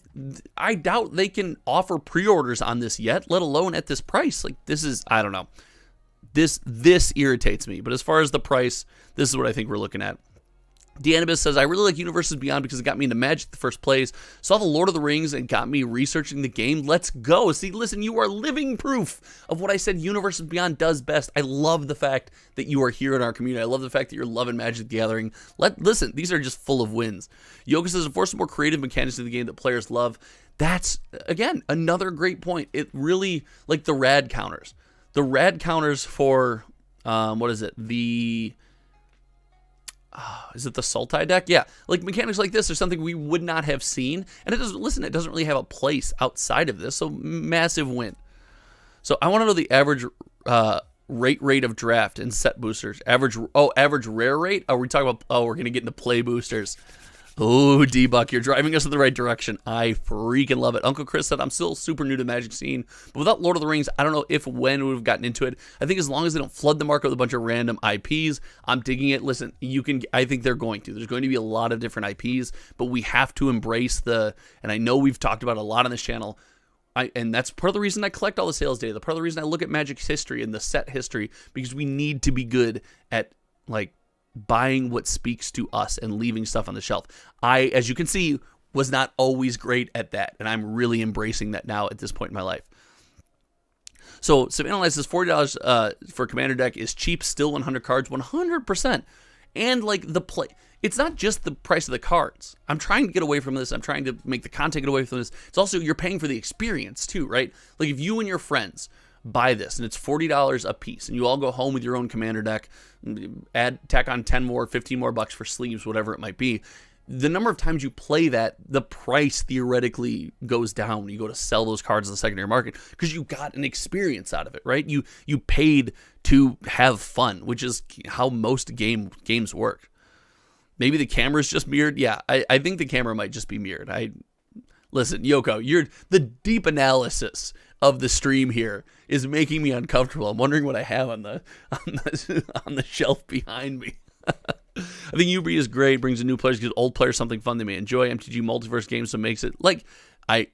I doubt they can offer pre-orders on this yet, let alone at this price. Like, this is, I don't know. This irritates me. But as far as the price, this is what I think we're looking at. Deanibus says, I really like Universes Beyond because it got me into Magic the first place. Saw the Lord of the Rings and got me researching the game. Let's go. See, listen, you are living proof of what I said Universes Beyond does best. I love the fact that you are here in our community. I love the fact that you're loving Magic the Gathering. Listen, these are just full of wins. Yoga says, enforce some more creative mechanics in the game that players love. That's, again, another great point. It really, like the rad counters. The rad counters for, what is it? Is it the Sultai deck? Yeah, like mechanics like this are something we would not have seen, and it doesn't really have a place outside of this, so massive win. So I want to know the average rate of draft and set boosters. Average rare rate? We're going to get into play boosters. Oh, D-Buck, you're driving us in the right direction. I freaking love it. Uncle Chris said, I'm still super new to the Magic scene, but without Lord of the Rings, I don't know if when we would have gotten into it. I think as long as they don't flood the market with a bunch of random IPs, I'm digging it. Listen, I think they're going to. There's going to be a lot of different IPs, but we have to embrace and I know we've talked about it a lot on this channel, and that's part of the reason I collect all the sales data, the part of the reason I look at Magic's history and the set history, because we need to be good at, like, buying what speaks to us and leaving stuff on the shelf. I, as you can see, was not always great at that, and I'm really embracing that now at this point in my life. So Serialized says $40 for Commander deck is cheap, still 100 cards, 100%. And like the play, it's not just the price of the cards. I'm trying to get away from this. I'm trying to make the content get away from this. It's also you're paying for the experience too, right? Like if you and your friends buy this and it's $40 a piece and you all go home with your own Commander deck, tack on 10 more, 15 more bucks for sleeves, whatever it might be, the number of times you play that, the price theoretically goes down when you go to sell those cards in the secondary market, because you got an experience out of it, right? You paid to have fun, which is how most games work. Maybe the camera's just mirrored. Yeah, I think the camera might just be mirrored. Listen, Yoko, the deep analysis of the stream here is making me uncomfortable. I'm wondering what I have on the shelf behind me. I think Uber is great, brings in new players, gives old players something fun they may enjoy. MTG multiverse games, so makes it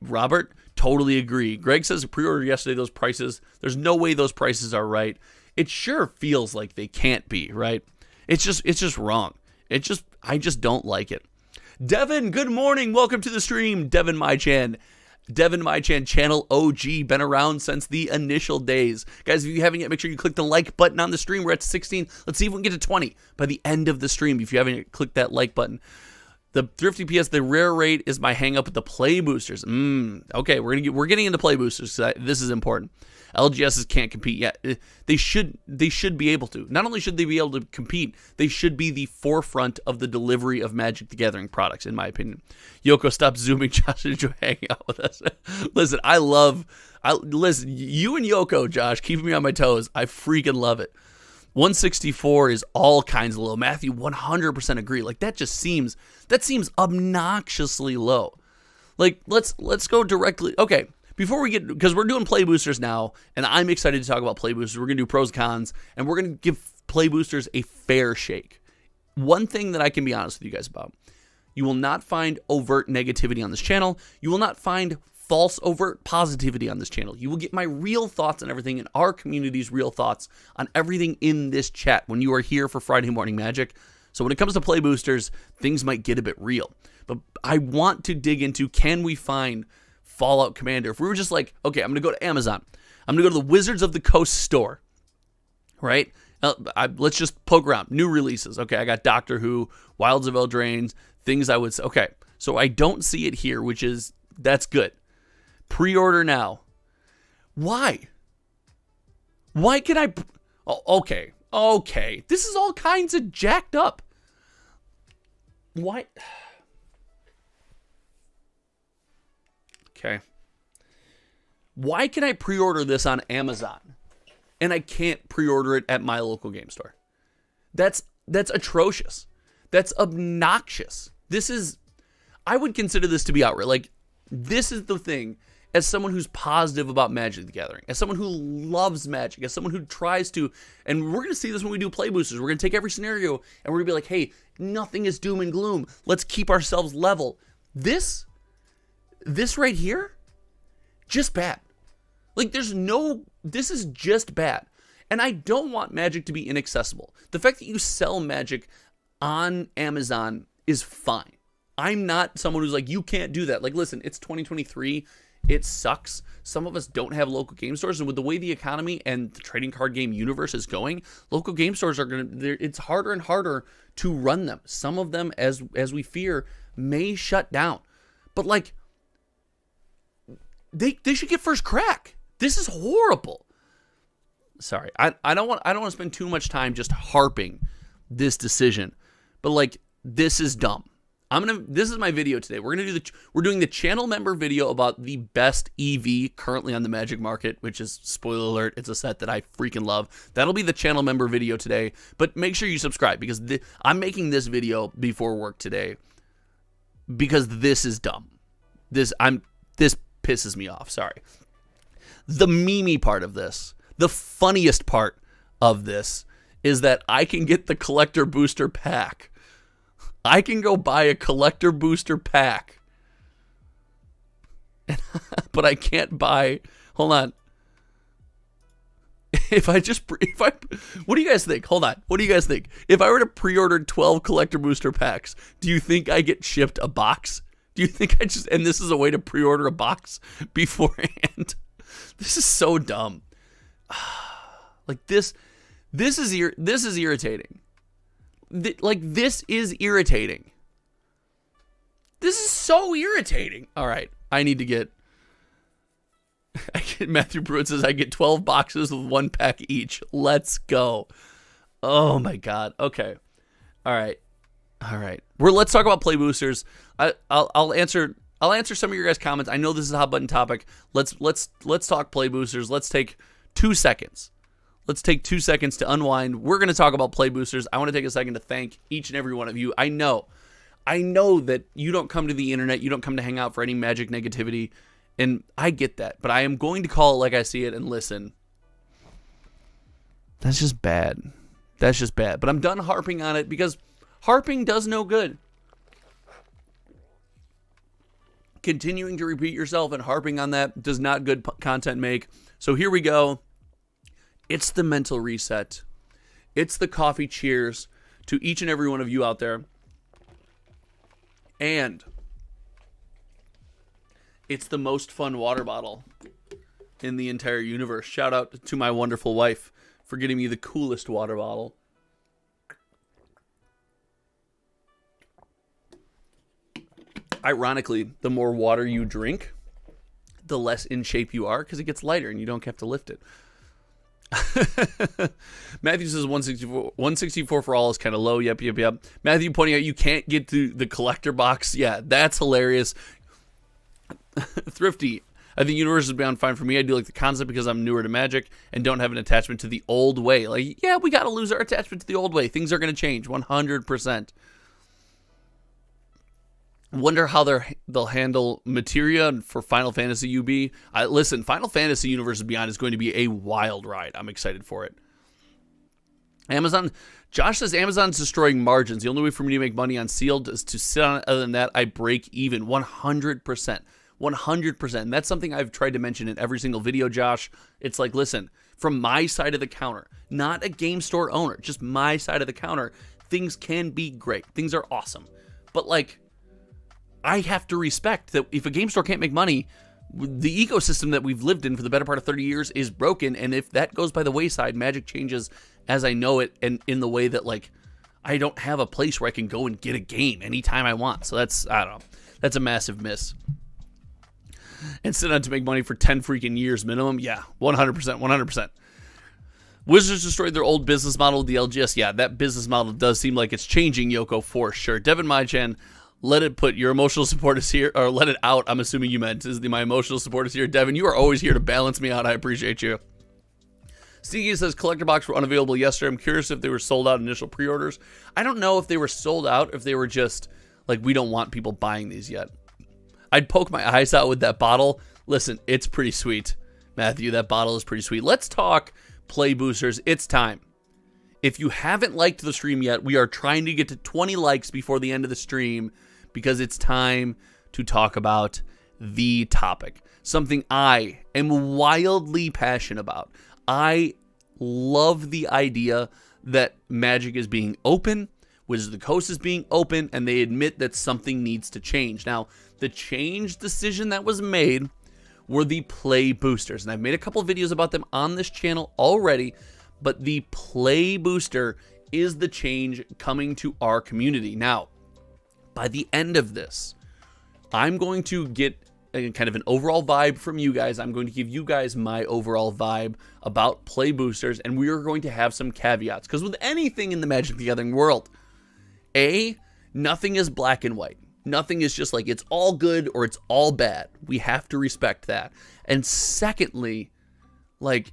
Robert, totally agree. Greg says pre-order yesterday, those prices, there's no way those prices are right. It sure feels like they can't be, right? It's just wrong. I just don't like it. Devin, good morning. Welcome to the stream. Devin MyChan, channel OG, been around since the initial days. Guys, if you haven't yet, make sure you click the like button on the stream. We're at 16. Let's see if we can get to 20 by the end of the stream. If you haven't yet, click that like button. The Thrifty PS, the rare rate is my hang up with the play boosters. Okay, we're getting into play boosters. This is important. LGSs can't compete yet. They should be able to. Not only should they be able to compete, they should be the forefront of the delivery of Magic the Gathering products, in my opinion. Yoko, stop zooming. Josh, enjoy hanging out with us. Listen, listen, you and Yoko, Josh, keeping me on my toes. I freaking love it. 164 is all kinds of low. Matthew, 100% agree. Like, that seems obnoxiously low. Like, let's go directly. Okay, before we get, because we're doing play boosters now, and I'm excited to talk about play boosters. We're going to do pros and cons, and we're going to give play boosters a fair shake. One thing that I can be honest with you guys about, you will not find overt negativity on this channel. You will not find false overt positivity on this channel. You will get my real thoughts on everything, and our community's real thoughts on everything in this chat when you are here for Friday Morning Magic. So when it comes to play boosters, things might get a bit real. But I want to dig into, can we find Fallout Commander? If we were just like, okay, I'm going to go to Amazon. I'm going to go to the Wizards of the Coast store, right? Let's just poke around. New releases. Okay, I got Doctor Who, Wilds of Eldraine, things I would say. Okay, so I don't see it here, that's good. Pre-order now. Why? Why can I? Okay. This is all kinds of jacked up. Why? Okay. Why can I pre-order this on Amazon and I can't pre-order it at my local game store? That's atrocious. That's obnoxious. I would consider this to be outright. Like, this is the thing. As someone who's positive about Magic the Gathering, as someone who loves Magic, as someone who tries to, and we're going to see this when we do play boosters, we're going to take every scenario and we're going to be like, hey, nothing is doom and gloom. Let's keep ourselves level. This right here, just bad. Like, this is just bad. And I don't want Magic to be inaccessible. The fact that you sell Magic on Amazon is fine. I'm not someone who's like, you can't do that. Like, listen, it's 2023. It sucks. Some of us don't have local game stores, and with the way the economy and the trading card game universe is going, local game stores it's harder and harder to run them. Some of them, as we fear, may shut down. But like, they should get first crack. This is horrible. Sorry, I don't want to spend too much time just harping this decision, but like, this is dumb. This is my video today. We're doing the channel member video about the best EV currently on the Magic market, which is, spoiler alert, it's a set that I freaking love. That'll be the channel member video today, but make sure you subscribe, because I'm making this video before work today because this is dumb. This pisses me off. Sorry. The memey part of this, the funniest part of this, is that I can get the collector booster pack. I can go buy a collector booster pack, but I can't buy. Hold on. What do you guys think? Hold on. What do you guys think? If I were to pre-order 12 collector booster packs, do you think I get shipped a box? Do you think and this is a way to pre-order a box beforehand? This is so dumb. Like, this is irritating. This is irritating. This is so irritating. All right, I need to get. Matthew Pruitt says I get 12 boxes with 1 pack each. Let's go. Oh my God. Okay. All right. All right. Let's talk about play boosters. I'll answer some of your guys' comments. I know this is a hot button topic. Let's talk play boosters. Let's take 2 seconds. Let's take 2 seconds to unwind. We're going to talk about play boosters. I want to take a second to thank each and every one of you. I know that you don't come to the internet. You don't come to hang out for any Magic negativity. And I get that. But I am going to call it like I see it and listen. That's just bad. That's just bad. But I'm done harping on it because harping does no good. Continuing to repeat yourself and harping on that does not good content make. So here we go. It's the mental reset. It's the coffee cheers to each and every one of you out there. And it's the most fun water bottle in the entire universe. Shout out to my wonderful wife for getting me the coolest water bottle. Ironically, the more water you drink, the less in shape you are because it gets lighter and you don't have to lift it. Matthew says 164 for all is kind of low. Yep. Matthew pointing out you can't get to the collector box. Yeah, that's hilarious. Thrifty, I think Universe is bound fine for me. I do like the concept because I'm newer to Magic and don't have an attachment to the old way. Like, yeah, we got to lose our attachment to the old way. Things are going to change 100%. Wonder how they'll handle materia for Final Fantasy UB. Listen, Final Fantasy Universe Beyond is going to be a wild ride. I'm excited for it. Josh says Amazon's destroying margins. The only way for me to make money on sealed is to sit on it. Other than that, I break even 100%. 100%. And that's something I've tried to mention in every single video, Josh. It's like, listen, from my side of the counter, not a game store owner, just my side of the counter, things can be great. Things are awesome. But like, I have to respect that if a game store can't make money, the ecosystem that we've lived in for the better part of 30 years is broken. And if that goes by the wayside, Magic changes as I know it, and in the way that, like, I don't have a place where I can go and get a game anytime I want. So that's, I don't know, that's a massive miss. And sit on to make money for 10 freaking years minimum. Yeah, 100%, 100%. Wizards destroyed their old business model with the LGS. Yeah, that business model does seem like it's changing, Yoko, for sure. Devin Maichan, let it put your emotional support is here, or let it out. I'm assuming you meant my emotional support is here. Devin, you are always here to balance me out. I appreciate you. Stevie says collector box were unavailable yesterday. I'm curious if they were sold out initial pre-orders. I don't know if they were sold out, if they were just like, we don't want people buying these yet. I'd poke my eyes out with that bottle. Listen, it's pretty sweet, Matthew. That bottle is pretty sweet. Let's talk play boosters. It's time. If you haven't liked the stream yet, we are trying to get to 20 likes before the end of the stream because it's time to talk about the topic. Something I am wildly passionate about. I love the idea that Magic is being open, Wizards of the Coast is being open, and they admit that something needs to change. Now, the change decision that was made were the play boosters, and I've made a couple videos about them on this channel already, but the play booster is the change coming to our community. Now, by the end of this, I'm going to get kind of an overall vibe from you guys. I'm going to give you guys my overall vibe about play boosters, and we are going to have some caveats, because with anything in the Magic the Gathering world, nothing is black and white. Nothing is just like it's all good or it's all bad. We have to respect that. And secondly, like,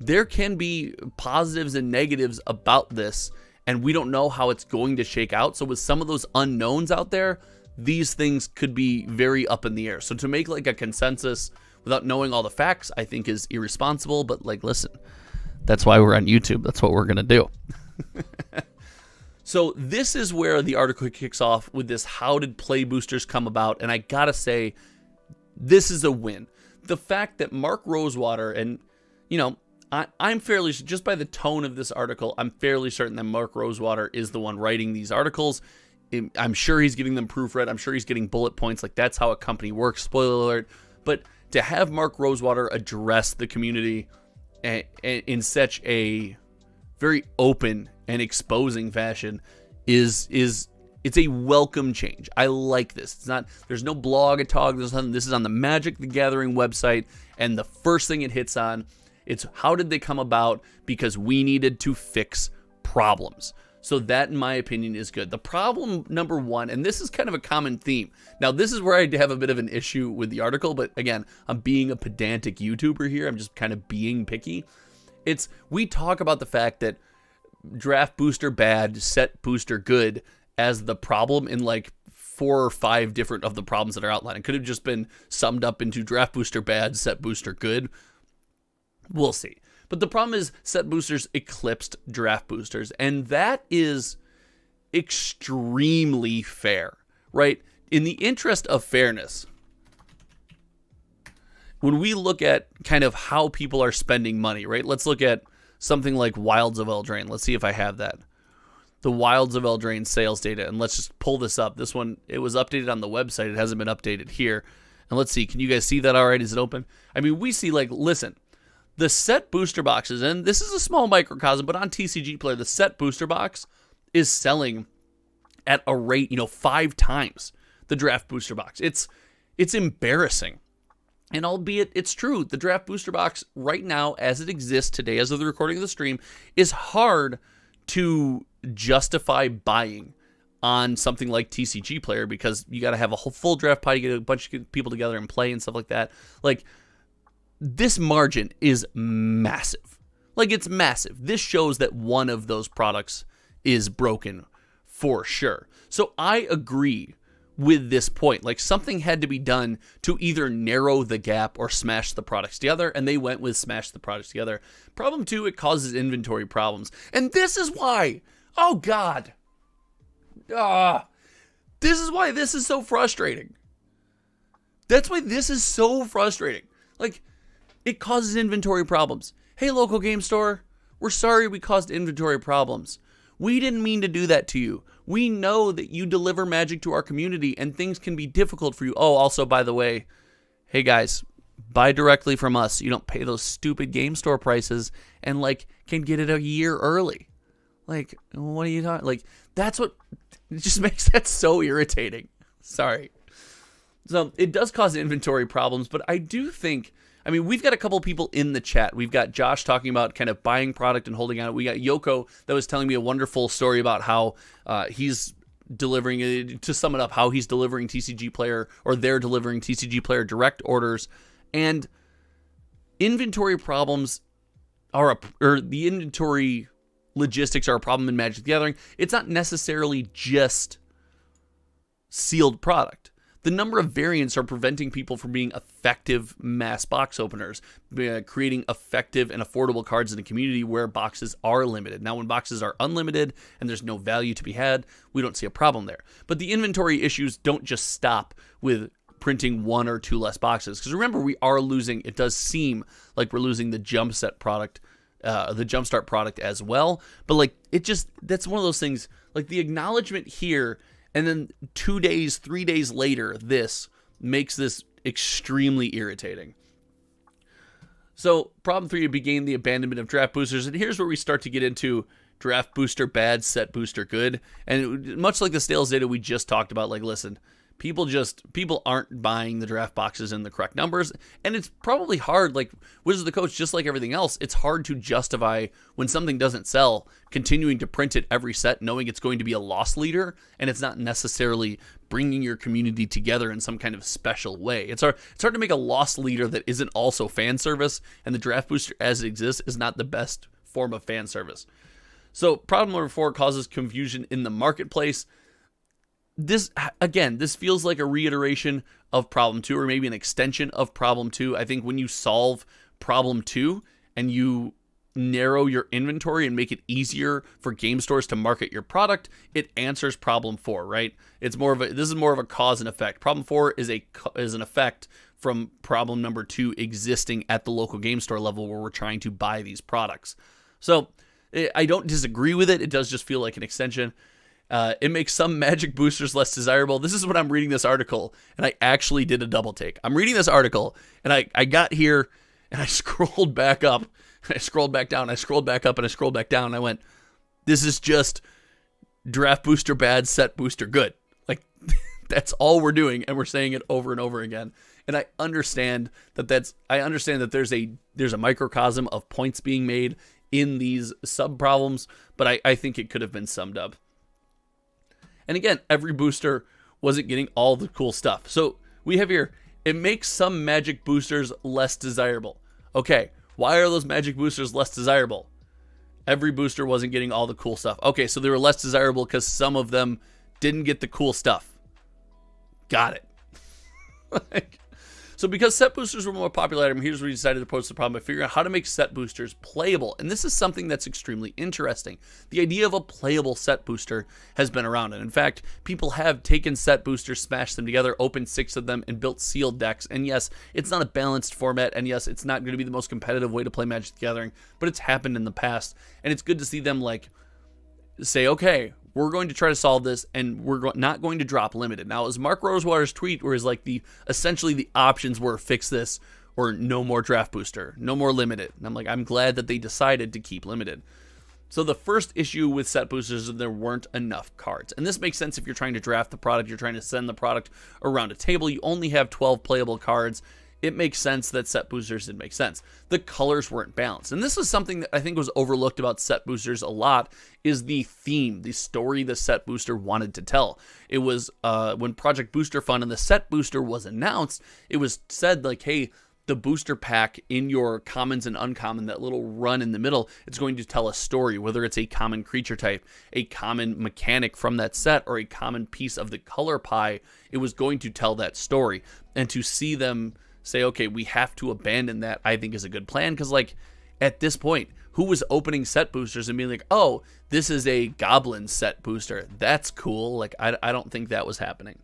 there can be positives and negatives about this, and we don't know how it's going to shake out. So with some of those unknowns out there, these things could be very up in the air. So to make like a consensus without knowing all the facts, I think is irresponsible. But like, listen, that's why we're on YouTube. That's what we're going to do. So this is where the article kicks off with this, how did play boosters come about? And I gotta say, this is a win. The fact that Mark Rosewater, and, you know, I'm fairly, just by the tone of this article, I'm fairly certain that Mark Rosewater is the one writing these articles. I'm sure he's getting them proofread. I'm sure he's getting bullet points. Like, that's how a company works. Spoiler alert. But to have Mark Rosewater address the community in such a very open and exposing fashion it's a welcome change. I like this. It's not, there's no blog or talk, there's nothing. This is on the Magic the Gathering website, and the first thing it hits on, it's how did they come about? Because we needed to fix problems. So that, in my opinion, is good. The problem number one, and this is kind of a common theme. Now, this is where I have a bit of an issue with the article, but again, I'm being a pedantic YouTuber here. I'm just kind of being picky. We talk about the fact that draft booster bad, set booster good as the problem in like 4 or 5 different of the problems that are outlined. It could have just been summed up into draft booster bad, set booster good. We'll see. But the problem is set boosters eclipsed draft boosters, and that is extremely fair, right? In the interest of fairness, when we look at kind of how people are spending money, right? Let's look at something like Wilds of Eldraine. Let's see if I have that. The Wilds of Eldraine sales data, and let's just pull this up. This one, it was updated on the website. It hasn't been updated here. And let's see, can you guys see that already? Is it open? I mean, we see, like, listen, the set booster boxes, and this is a small microcosm, but on TCG Player, the set booster box is selling at a rate, 5 times the draft booster box. It's embarrassing. And albeit it's true, the draft booster box right now, as it exists today, as of the recording of the stream, is hard to justify buying on something like TCG Player, because you got to have a whole full draft pie to get a bunch of people together and play and stuff like that. Like, this margin is massive. Like, it's massive. This shows that one of those products is broken for sure. So I agree with this point. Like, something had to be done to either narrow the gap or smash the products together, and they went with smash the products together. Problem 2, it causes inventory problems. And this is why, oh God, this is why this is so frustrating. That's why this is so frustrating. Like, it causes inventory problems. Hey, local game store, we're sorry we caused inventory problems. We didn't mean to do that to you. We know that you deliver Magic to our community and things can be difficult for you. Oh, also, by the way, hey guys, buy directly from us. You don't pay those stupid game store prices and, like, can get it a year early. Like, what are you talking? Like, that's what, it just makes that so irritating. Sorry. So it does cause inventory problems, but I do think, I mean, we've got a couple people in the chat. We've got Josh talking about kind of buying product and holding on it. We got Yoko that was telling me a wonderful story about how he's delivering, to sum it up, how he's delivering TCG Player, or they're delivering TCG Player direct orders. And inventory problems or the inventory logistics are a problem in Magic the Gathering. It's not necessarily just sealed product. The number of variants are preventing people from being effective mass box openers, creating effective and affordable cards in a community where boxes are limited. Now, when boxes are unlimited and there's no value to be had, we don't see a problem there. But the inventory issues don't just stop with printing 1 or 2 less boxes. Because remember, we are losing, it does seem like we're losing the Jumpset product, the Jumpstart product as well. But like, that's one of those things, like the acknowledgement here, and then 2 days, 3 days later, this makes this extremely irritating. So problem 3 began the abandonment of draft boosters. And here's where we start to get into draft booster bad, set booster good. And much like the sales data we just talked about, like, listen, people aren't buying the draft boxes in the correct numbers. And it's probably hard, like Wizards of the Coast, just like everything else, it's hard to justify when something doesn't sell, continuing to print it every set, knowing it's going to be a loss leader, and it's not necessarily bringing your community together in some kind of special way. It's hard to make a loss leader that isn't also fan service, and the draft booster as it exists is not the best form of fan service. So problem number 4 causes confusion in the marketplace. This feels like a reiteration of problem 2, or maybe an extension of problem 2. I think when you solve problem 2 and you narrow your inventory and make it easier for game stores to market your product, it answers problem 4, right? This is more of a cause and effect. Problem 4 is an effect from problem number 2 existing at the local game store level where we're trying to buy these products. So I don't disagree with it. It does just feel like an extension. It makes some Magic boosters less desirable. This is when I'm reading this article, and I actually did a double take. I'm reading this article, and I got here, and I scrolled back up, and I scrolled back down, I scrolled back up, and I scrolled back down, and I went, this is just draft booster bad, set booster good. Like, that's all we're doing, and we're saying it over and over again. And I understand that there's a microcosm of points being made in these sub problems, but I think it could have been summed up. And again, every booster wasn't getting all the cool stuff. So we have here, it makes some magic boosters less desirable. Okay, why are those magic boosters less desirable? Every booster wasn't getting all the cool stuff. Okay, so they were less desirable because some of them didn't get the cool stuff. Got it. So because set boosters were more popular, here's where we decided to approach the problem by figuring out how to make set boosters playable. And this is something that's extremely interesting. The idea of a playable set booster has been around. And in fact, people have taken set boosters, smashed them together, opened 6 of them, and built sealed decks. And yes, it's not a balanced format. And yes, it's not going to be the most competitive way to play Magic the Gathering, but it's happened in the past. And it's good to see them like say, okay, we're going to try to solve this, and we're not going to drop limited. Now, it was Mark Rosewater's tweet where it's like essentially the options were fix this or no more draft booster, no more limited. And I'm like, I'm glad that they decided to keep limited. So the first issue with set boosters is there weren't enough cards. And this makes sense if you're trying to draft the product, you're trying to send the product around a table, you only have 12 playable cards. It makes sense that set boosters did make sense. The colors weren't balanced. And this is something that I think was overlooked about set boosters a lot, is the theme, the story the set booster wanted to tell. It was when Project Booster Fund and the set booster was announced, it was said like, hey, the booster pack in your commons and uncommon, that little run in the middle, it's going to tell a story, whether it's a common creature type, a common mechanic from that set, or a common piece of the color pie. It was going to tell that story. And to see them say, okay, we have to abandon that, I think is a good plan. Because like at this point, who was opening set boosters and being like, oh, this is a goblin set booster, that's cool? Like I don't think that was happening.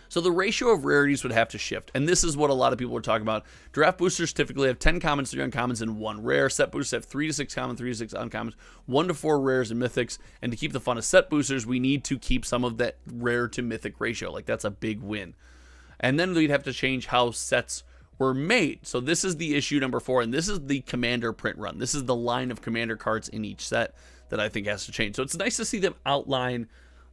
So the ratio of rarities would have to shift. And this is what a lot of people were talking about. Draft boosters typically have 10 commons, 3 uncommons, and 1 rare. Set boosters have 3 to 6 common, 3 to 6 uncommons, 1 to 4 rares and mythics. And to keep the fun of set boosters, we need to keep some of that rare to mythic ratio. Like that's a big win. And then we'd have to change how sets were made. So this is the issue number 4, and this is the commander print run. This is the line of commander cards in each set that I think has to change. So it's nice to see them outline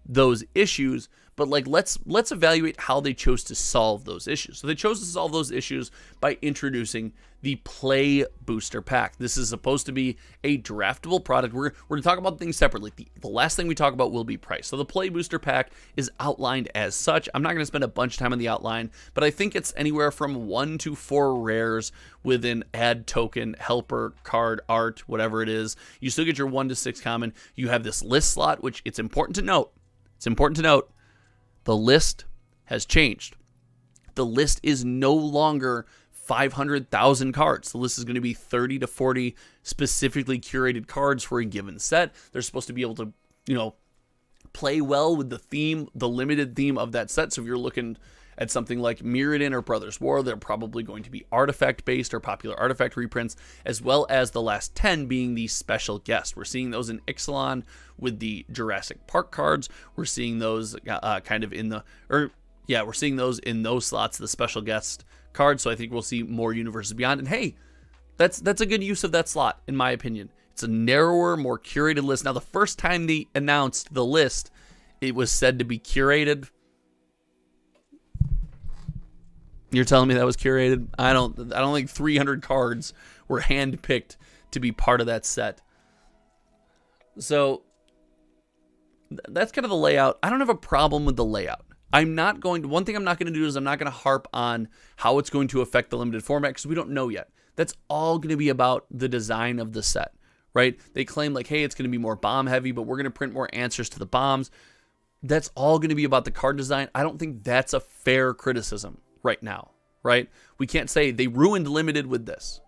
those issues, but like let's evaluate how they chose to solve those issues. So they chose to solve those issues by introducing the play booster pack. This is supposed to be a draftable product. We're going to talk about things separately. The last thing we talk about will be price. So the play booster pack is outlined as such. I'm not going to spend a bunch of time on the outline, but I think it's anywhere from 1 to 4 rares with an add token, helper, card, art, whatever it is. You still get your 1 to 6 common. You have this list slot, which it's important to note. The list has changed. The list is no longer 500,000 cards. The list is going to be 30 to 40 specifically curated cards for a given set. They're supposed to be able to, play well with the theme, the limited theme of that set. So if you're looking at something like Mirrodin or Brothers War, they're probably going to be artifact-based or popular artifact reprints, as well as the last 10 being the special guest. We're seeing those in Ixalan with the Jurassic Park cards. We're seeing those we're seeing those in those slots, the special guest cards. So I think we'll see more Universes Beyond. And hey, that's a good use of that slot, in my opinion. It's a narrower, more curated list. Now, the first time they announced the list, it was said to be curated. You're telling me that was curated? I don't think 300 cards were handpicked to be part of that set. So that's kind of the layout. I don't have a problem with the layout. One thing I'm not going to do is I'm not going to harp on how it's going to affect the limited format because we don't know yet. That's all going to be about the design of the set, right? They claim like, hey, it's going to be more bomb heavy, but we're going to print more answers to the bombs. That's all going to be about the card design. I don't think that's a fair criticism right now, right? We can't say they ruined limited with this.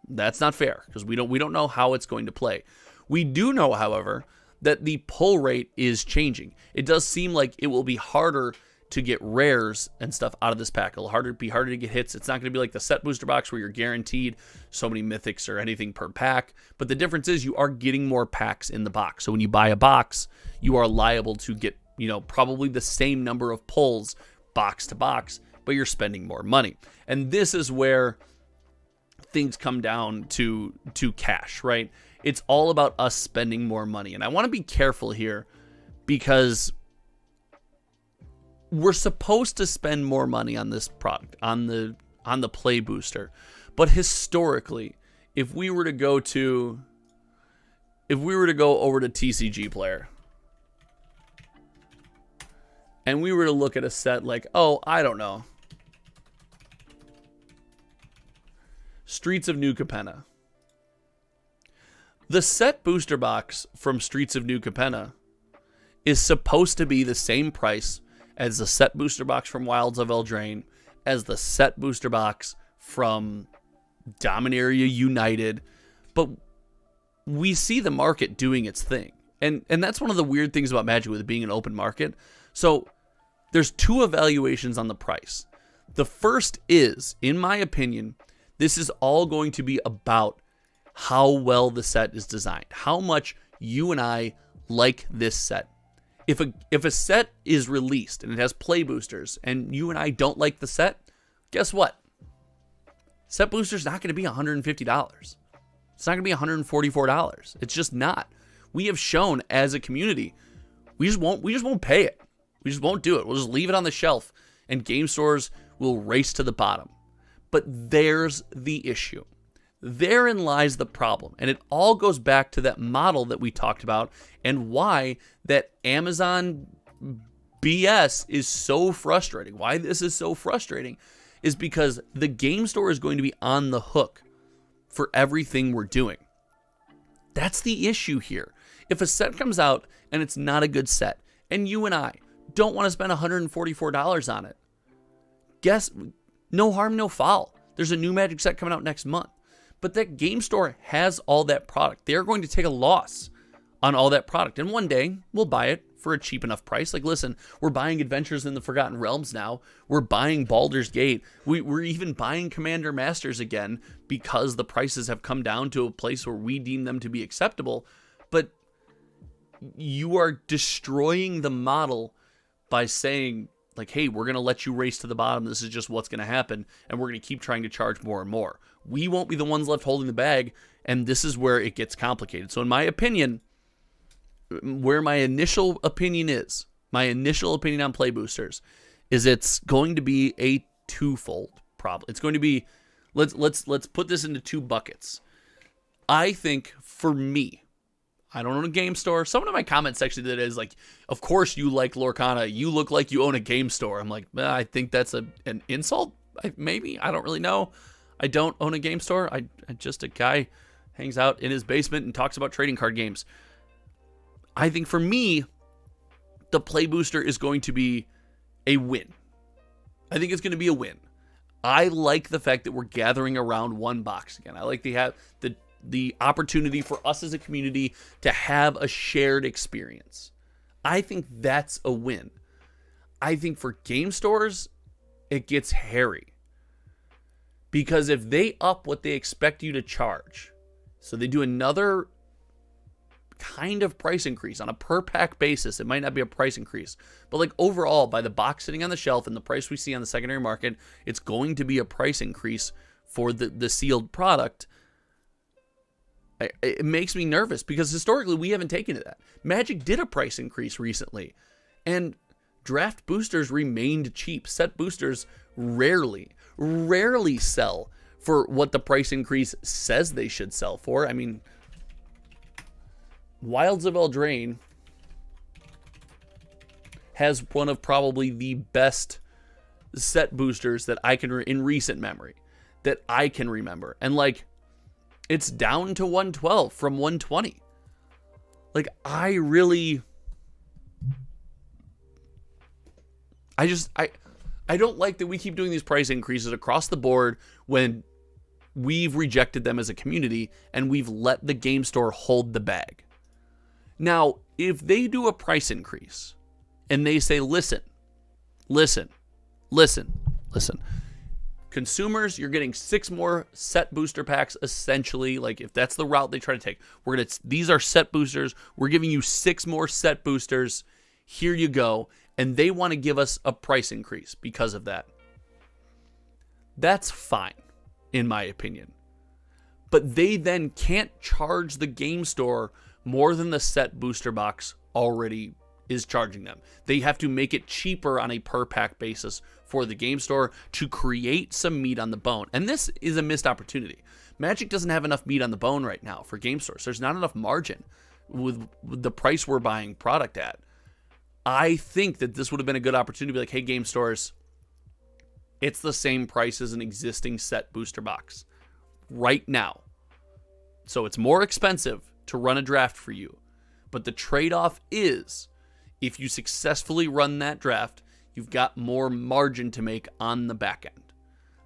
That's not fair because we don't know how it's going to play. We do know, however, that the pull rate is changing. It does seem like it will be harder to get rares and stuff out of this pack. It'll be harder to get hits. It's not going to be like the set booster box where you're guaranteed so many mythics or anything per pack. But the difference is you are getting more packs in the box. So when you buy a box, you are liable to get, probably the same number of pulls box to box, but you're spending more money. And this is where things come down to cash, right? It's all about us spending more money. And I want to be careful here because we're supposed to spend more money on this product, on the play booster. But historically, if we were to go to if we were to go over to TCG Player and we were to look at a set like, oh, I don't know, Streets of New Capenna. The set booster box from Streets of New Capenna is supposed to be the same price as the set booster box from Wilds of Eldraine, as the set booster box from Dominaria United, but we see the market doing its thing. And that's one of the weird things about Magic with it being an open market. So there's two evaluations on the price. The first is, in my opinion, this is all going to be about how well the set is designed, how much you and I like this set. If a set is released and it has play boosters and you and I don't like the set, guess what? Set booster's not going to be $150. It's not going to be $144. It's just not. We have shown as a community, we just won't pay it. We just won't do it. We'll just leave it on the shelf and game stores will race to the bottom. But there's the issue. Therein lies the problem. And it all goes back to that model that we talked about and why that Amazon BS is so frustrating. Why this is so frustrating is because the game store is going to be on the hook for everything we're doing. That's the issue here. If a set comes out and it's not a good set, and you and I don't want to spend $144 on it, guess, no harm, no foul. There's a new Magic set coming out next month. But that game store has all that product. They're going to take a loss on all that product. And one day, we'll buy it for a cheap enough price. Like, listen, we're buying Adventures in the Forgotten Realms now. We're buying Baldur's Gate. We're even buying Commander Masters again because the prices have come down to a place where we deem them to be acceptable. But you are destroying the model by saying, like, hey, we're going to let you race to the bottom. This is just what's going to happen. And we're going to keep trying to charge more and more. We won't be the ones left holding the bag. And this is where it gets complicated. So in my opinion, where my initial opinion on play boosters is it's going to be a twofold problem. It's going to be, let's put this into two buckets. I think for me, I don't own a game store. Someone in my comment section that is like, of course you like Lorcana. You look like you own a game store. I'm like, I think that's an insult. Maybe. I don't really know. I don't own a game store. I just a guy hangs out in his basement and talks about trading card games. I think for me, the play booster is going to be a win. I think it's going to be a win. I like the fact that we're gathering around one box again. I like the opportunity for us as a community to have a shared experience. I think that's a win. I think for game stores, it gets hairy. Because if they up what they expect you to charge, so they do another kind of price increase on a per pack basis, it might not be a price increase, but like overall, by the box sitting on the shelf and the price we see on the secondary market, it's going to be a price increase for the sealed product. It makes me nervous because historically we haven't taken to that. Magic did a price increase recently, and draft boosters remained cheap. Set boosters rarely sell for what the price increase says they should sell for. I mean, Wilds of Eldraine has one of probably the best set boosters that I can in recent memory that I can remember, and like, it's down to 112 from 120. Like, I don't like that we keep doing these price increases across the board when we've rejected them as a community and we've let the game store hold the bag. Now, if they do a price increase and they say, listen, consumers, you're getting 6 more set booster packs, essentially. Like, if that's the route they try to take, these are set boosters. We're giving you 6 more set boosters. Here you go. And they want to give us a price increase because of that. That's fine, in my opinion. But they then can't charge the game store more than the set booster box already is charging them. They have to make it cheaper on a per pack basis for the game store to create some meat on the bone. And this is a missed opportunity Magic doesn't have enough meat on the bone right now for game stores. There's not enough margin with the price we're buying product at. I think that this would have been a good opportunity to be like, hey, game stores, it's the same price as an existing set booster box right now. So it's more expensive to run a draft for you. But the trade-off is, if you successfully run that draft, you've got more margin to make on the back end.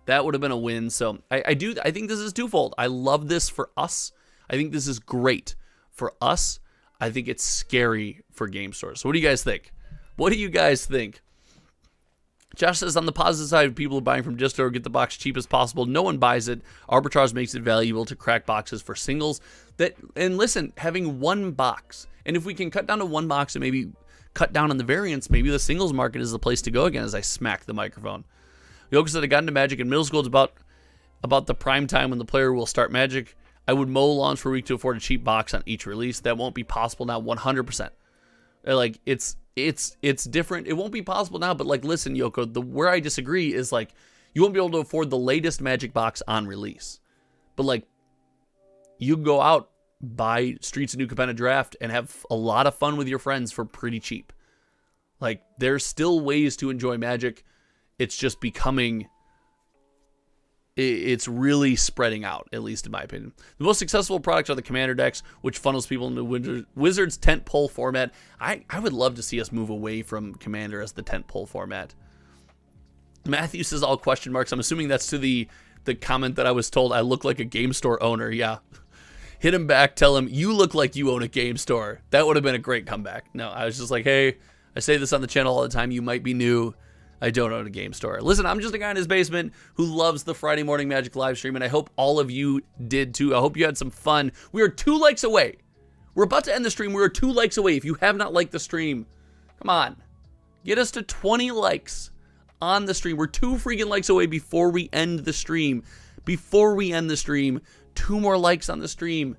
That would have been a win. So I think this is twofold. I love this for us. I think this is great for us. I think it's scary for game stores. So what do you guys think? What do you guys think? Josh says, on the positive side, people are buying from distro, get the box cheap as possible. No one buys it. Arbitrage makes it valuable to crack boxes for singles. And listen, having one box, and if we can cut down to one box and maybe cut down on the variants, maybe the singles market is the place to go again. As I smack the microphone. Yoka said, I got into Magic in middle school. It's about the prime time when the player will start Magic. I would mow lawns for a week to afford a cheap box on each release. That won't be possible now, 100%. Like, it's different. It won't be possible now, but like, listen, Yoko, where I disagree is like, you won't be able to afford the latest Magic box on release. But like, you can go out, buy Streets of New Capenna Draft, and have a lot of fun with your friends for pretty cheap. Like, there's still ways to enjoy Magic. It's just becoming, it's really spreading out, at least in my opinion. The most successful products are the Commander decks, which funnels people into Wizards' tentpole format. I would love to see us move away from Commander as the tentpole format. Matthew says all question marks. I'm assuming that's to the comment that I was told I look like a game store owner. Yeah. Hit him back, tell him, you look like you own a game store. That would have been a great comeback. No, I was just like, hey, I say this on the channel all the time. You might be new. I don't own a game store. Listen, I'm just a guy in his basement who loves the Friday Morning Magic live stream, and I hope all of you did too. I hope you had some fun. We are 2 likes away. We're about to end the stream. We are 2 likes away. If you have not liked the stream, come on. Get us to 20 likes on the stream. We're 2 freaking likes away before we end the stream. Before we end the stream, 2 more likes on the stream.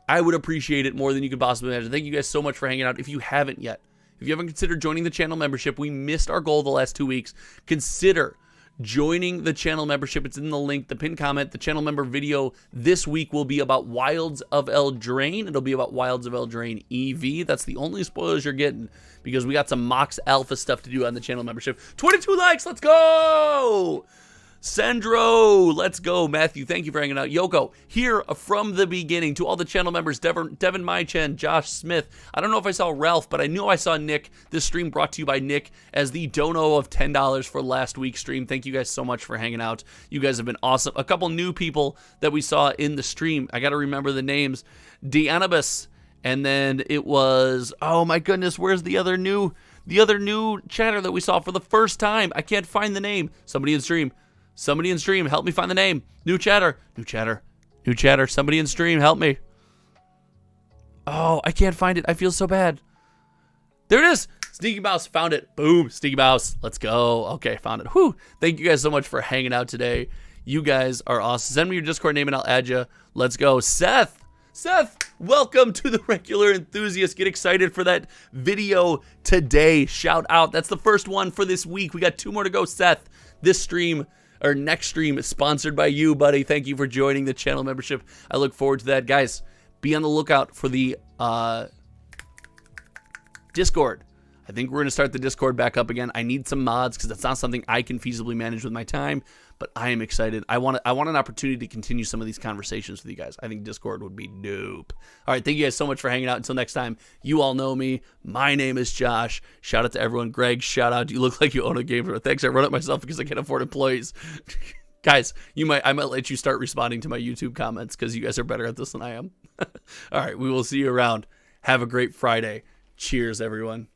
I would appreciate it more than you could possibly imagine. Thank you guys so much for hanging out. If you haven't yet, if you haven't considered joining the channel membership, we missed our goal the last 2 weeks. Consider joining the channel membership. It's in the link, the pinned comment. The channel member video this week will be about Wilds of Eldraine. It'll be about Wilds of Eldraine EV. That's the only spoilers you're getting because we got some Mox Alpha stuff to do on the channel membership. 22 likes, let's go! Sandro, let's go. Matthew, thank you for hanging out. Yoko, here from the beginning. To all the channel members, Devin Mychen, Josh Smith. I don't know if I saw Ralph, but I knew I saw Nick. This stream brought to you by Nick as the dono of $10 for last week's stream. Thank you guys so much for hanging out. You guys have been awesome. A couple new people that we saw in the stream. I got to remember the names. Deanibus, and then it was, oh my goodness, where's the other new chatter that we saw for the first time? I can't find the name. Somebody in stream. Somebody in stream, help me find the name. New chatter. Somebody in stream, help me. Oh, I can't find it. I feel so bad. There it is. Sneaky Mouse, found it. Boom, Sneaky Mouse. Let's go. Okay, found it. Whew. Thank you guys so much for hanging out today. You guys are awesome. Send me your Discord name and I'll add you. Let's go. Seth, welcome to the Regular Enthusiast. Get excited for that video today. Shout out. That's the first one for this week. We got 2 more to go, Seth. This stream, or next stream, is sponsored by you, buddy. Thank you for joining the channel membership. I look forward to that. Guys, be on the lookout for the Discord. I think we're going to start the Discord back up again. I need some mods because that's not something I can feasibly manage with my time, but I am excited. I want an opportunity to continue some of these conversations with you guys. I think Discord would be dope. All right, thank you guys so much for hanging out. Until next time, you all know me. My name is Josh. Shout out to everyone. Greg, shout out. You look like you own a game. Thanks. I run it myself because I can't afford employees. Guys, I might let you start responding to my YouTube comments because you guys are better at this than I am. All right, we will see you around. Have a great Friday. Cheers, everyone.